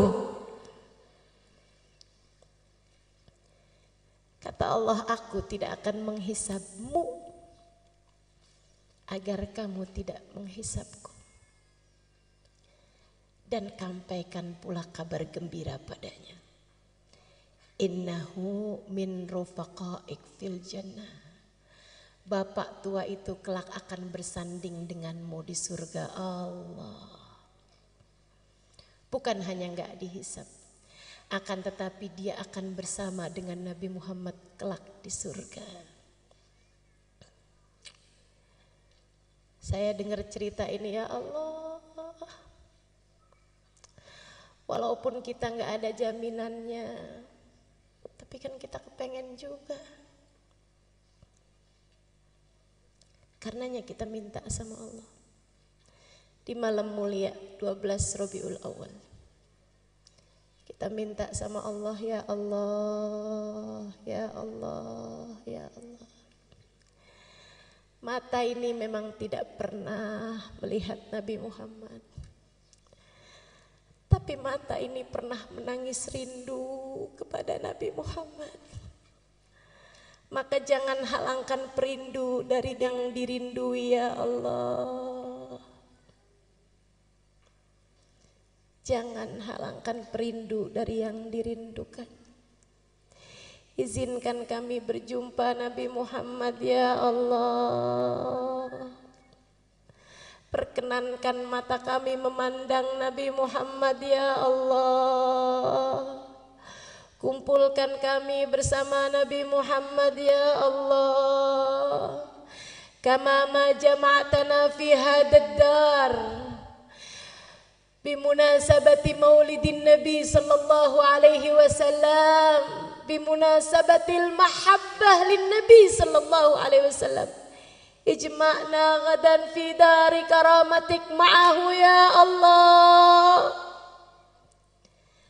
Kata Allah, aku tidak akan menghisapmu agar kamu tidak menghisapku. Dan sampaikan pula kabar gembira padanya. Innahu min rufaqaik fil jannah. Bapak tua itu kelak akan bersanding denganmu di surga Allah. Bukan hanya enggak dihisab, akan tetapi dia akan bersama dengan Nabi Muhammad kelak di surga. Saya dengar cerita ini, ya Allah, walaupun kita enggak ada jaminannya, tapi kan kita kepengen juga. Karenanya kita minta sama Allah. Di malam mulia 12 Rabiul Awal, kita minta sama Allah, ya Allah, ya Allah, ya Allah. Mata ini memang tidak pernah melihat Nabi Muhammad, tapi mata ini pernah menangis rindu kepada Nabi Muhammad. Maka jangan halangkan perindu dari yang dirindui, ya Allah. Jangan halangkan perindu dari yang dirindukan. Izinkan kami berjumpa Nabi Muhammad, ya Allah. Perkenankan mata kami memandang Nabi Muhammad, ya Allah. Kumpulkan kami bersama Nabi Muhammad, ya Allah. Kama ma jama'tana fi hadad dar bimunasabati maulidin Nabi sallallahu alaihi wasallam, bimunasabatil mahabbah lin Nabi sallallahu alaihi wasallam. Ijma'na gadan fi dari karamatik ma'ahu, ya Allah.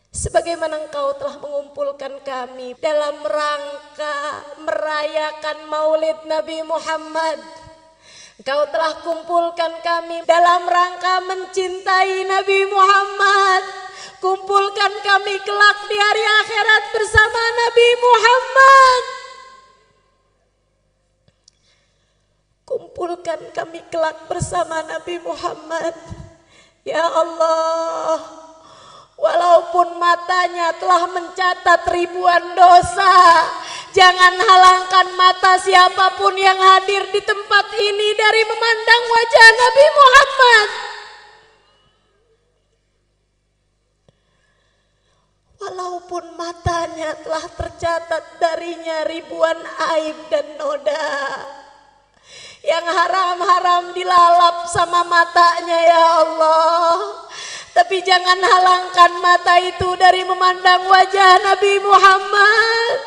Sebagaimana Engkau telah mengumpulkan kami dalam rangka merayakan maulid Nabi Muhammad, Engkau telah kumpulkan kami dalam rangka mencintai Nabi Muhammad. Kumpulkan kami kelak di hari akhirat bersama Nabi Muhammad. Kumpulkan kami kelak bersama Nabi Muhammad, ya Allah. Walaupun matanya telah mencatat ribuan dosa, jangan halangkan mata siapapun yang hadir di tempat ini dari memandang wajah Nabi Muhammad. Walaupun matanya telah tercatat darinya ribuan aib dan noda yang haram-haram dilalap sama matanya, ya Allah. Tapi jangan halangkan mata itu dari memandang wajah Nabi Muhammad.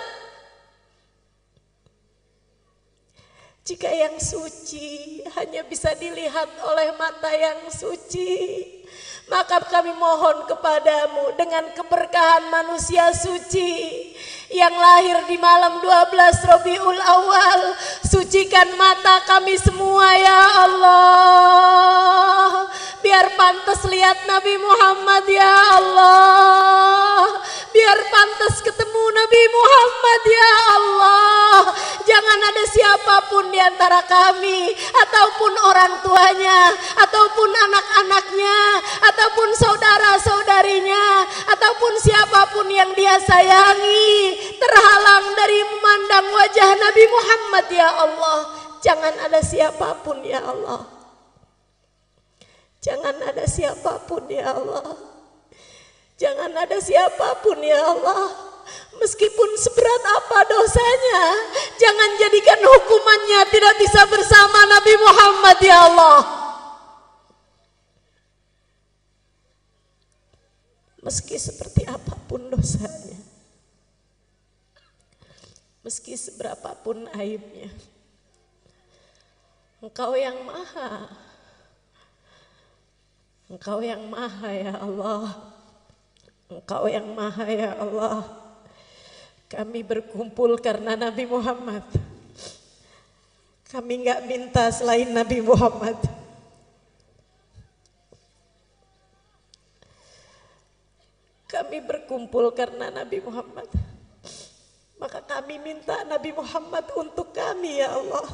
Jika yang suci hanya bisa dilihat oleh mata yang suci, maka kami mohon kepadamu dengan keberkahan manusia suci yang lahir di malam 12 Rabiul Awal, sucikan mata kami semua, ya Allah. Biar pantas lihat Nabi Muhammad, ya Allah. Biar pantas ketemu Nabi Muhammad, ya Allah. Jangan ada siapapun di antara kami, ataupun orang tuanya, ataupun anak-anaknya, ataupun saudara-saudarinya, ataupun siapapun yang dia sayangi, terhalang dari memandang wajah Nabi Muhammad, ya Allah. Jangan ada siapapun, ya Allah. Jangan ada siapapun, ya Allah. Jangan ada siapapun, ya Allah. Meskipun seberat apa dosanya, jangan jadikan hukumannya tidak bisa bersama Nabi Muhammad, ya Allah. Meski seperti apapun dosanya, meski seberapapun aibnya, Engkau yang maha, Engkau yang maha, ya Allah. Engkau yang maha, ya Allah. Kami berkumpul karena Nabi Muhammad. Kami enggak minta selain Nabi Muhammad. Kami berkumpul karena Nabi Muhammad. Maka kami minta Nabi Muhammad untuk kami, ya Allah.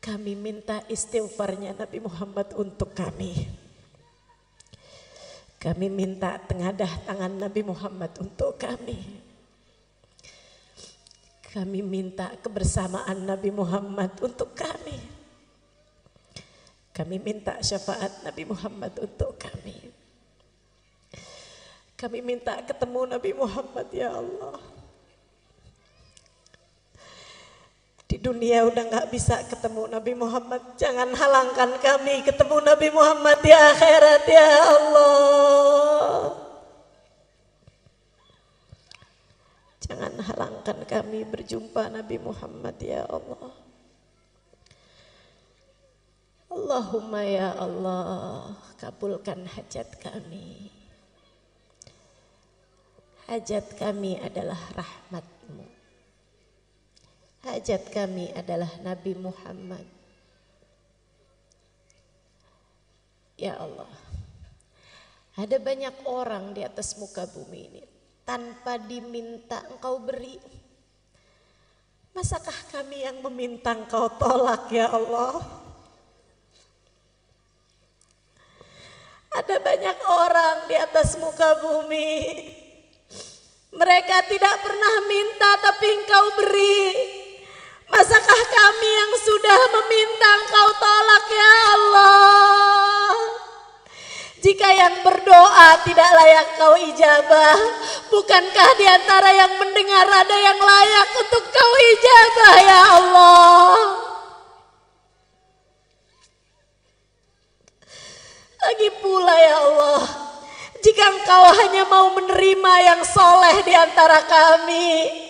Kami minta istighfarnya Nabi Muhammad untuk kami. Kami minta tengadah tangan Nabi Muhammad untuk kami. Kami minta kebersamaan Nabi Muhammad untuk kami. Kami minta syafaat Nabi Muhammad untuk kami. Kami minta ketemu Nabi Muhammad ya Allah. Di dunia udah gak bisa ketemu Nabi Muhammad, jangan halangkan kami ketemu Nabi Muhammad di akhirat ya Allah. Jangan halangkan kami berjumpa Nabi Muhammad ya Allah. Allahumma ya Allah, kabulkan hajat kami. Hajat kami adalah rahmat-Mu. Hajat kami adalah Nabi Muhammad. Ya Allah, ada banyak orang di atas muka bumi ini tanpa diminta Engkau beri. Masakah kami yang meminta Engkau tolak ya Allah? Ada banyak orang di atas muka bumi, mereka tidak pernah minta tapi Engkau beri. Masakah kami yang sudah meminta Engkau tolak ya Allah? Jika yang berdoa tidak layak Kau ijabah, bukankah di antara yang mendengar ada yang layak untuk Kau ijabah ya Allah? Lagi pula ya Allah, jika Engkau hanya mau menerima yang soleh di antara kami,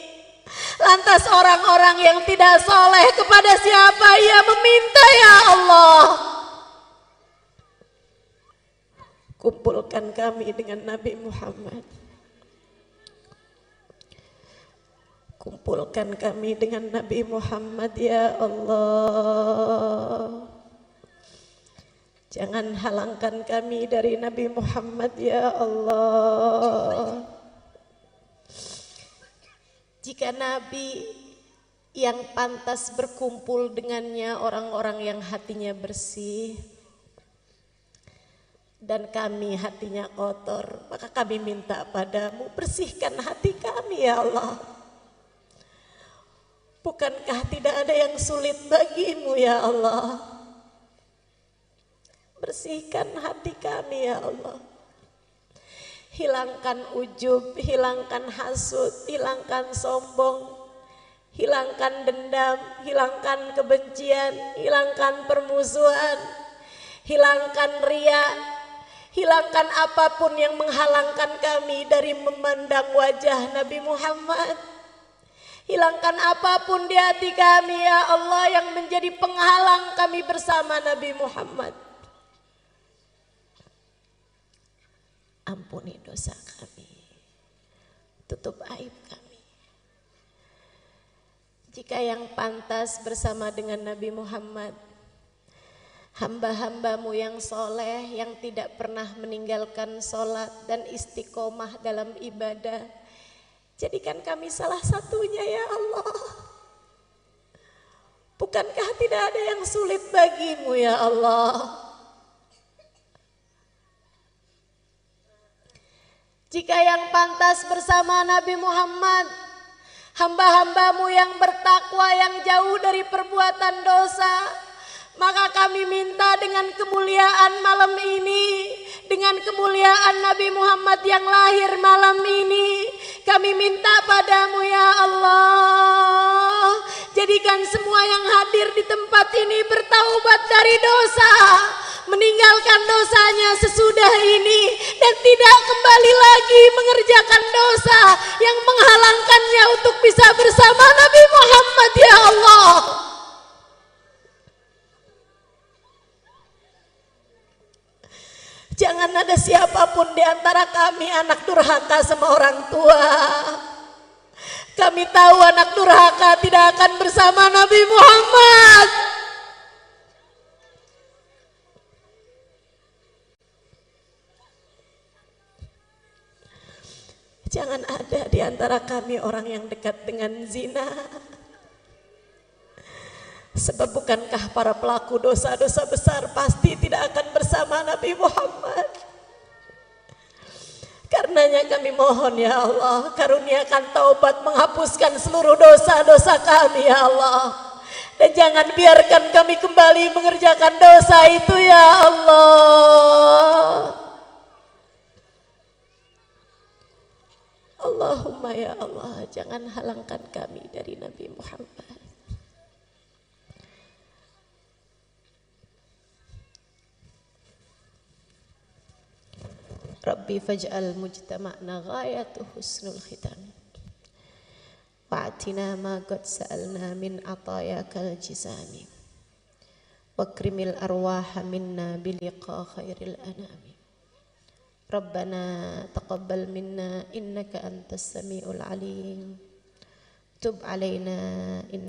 lantas orang-orang yang tidak soleh kepada siapa ia meminta ya Allah? Kumpulkan kami dengan Nabi Muhammad. Kumpulkan kami dengan Nabi Muhammad ya Allah. Jangan halangkan kami dari Nabi Muhammad ya Allah. Jika Nabi yang pantas berkumpul dengannya orang-orang yang hatinya bersih, dan kami hatinya kotor, maka kami minta padamu, bersihkan hati kami ya Allah. Bukankah tidak ada yang sulit bagimu ya Allah? Bersihkan hati kami ya Allah. Hilangkan ujub, hilangkan hasud, hilangkan sombong, hilangkan dendam, hilangkan kebencian, hilangkan permusuhan, hilangkan ria, hilangkan apapun yang menghalangkan kami dari memandang wajah Nabi Muhammad. Hilangkan apapun di hati kami ya Allah yang menjadi penghalang kami bersama Nabi Muhammad. Ampuni dosa kami, tutup aib kami. Jika yang pantas bersama dengan Nabi Muhammad, hamba-hambamu yang soleh, yang tidak pernah meninggalkan sholat dan istiqomah dalam ibadah, jadikan kami salah satunya ya Allah. Bukankah tidak ada yang sulit bagimu ya Allah? Jika yang pantas bersama Nabi Muhammad, hamba-hambamu yang bertakwa, yang jauh dari perbuatan dosa, maka kami minta dengan kemuliaan malam ini, dengan kemuliaan Nabi Muhammad yang lahir malam ini, kami minta padamu ya Allah, jadikan semua yang hadir di tempat ini bertaubat dari dosa, meninggalkan dosanya sesudah ini, dan tidak kembali lagi mengerjakan dosa yang menghalangkannya untuk bisa bersama Nabi Muhammad ya Allah. Jangan ada siapapun di antara kami anak durhaka sama orang tua. Kami tahu anak durhaka tidak akan bersama Nabi Muhammad. Jangan ada di antara kami orang yang dekat dengan zina. Sebab bukankah para pelaku dosa-dosa besar pasti tidak akan bersama Nabi Muhammad? karunia-Nya kami mohon ya Allah, karuniakan taubat menghapuskan seluruh dosa-dosa kami ya Allah. Dan jangan biarkan kami kembali mengerjakan dosa itu ya Allah. Allahumma ya Allah, jangan halangkan kami dari Nabi Muhammad. Rabbi faj'al mujtama'na ghayatu husnul khitam. Wa'atina ma qad sa'alna min atayakal jizami. Wakrimil arwaha minna biliqa khairil anami. Rabbana taqabbal minna innaka antas sami'ul alim. Tub alaina inna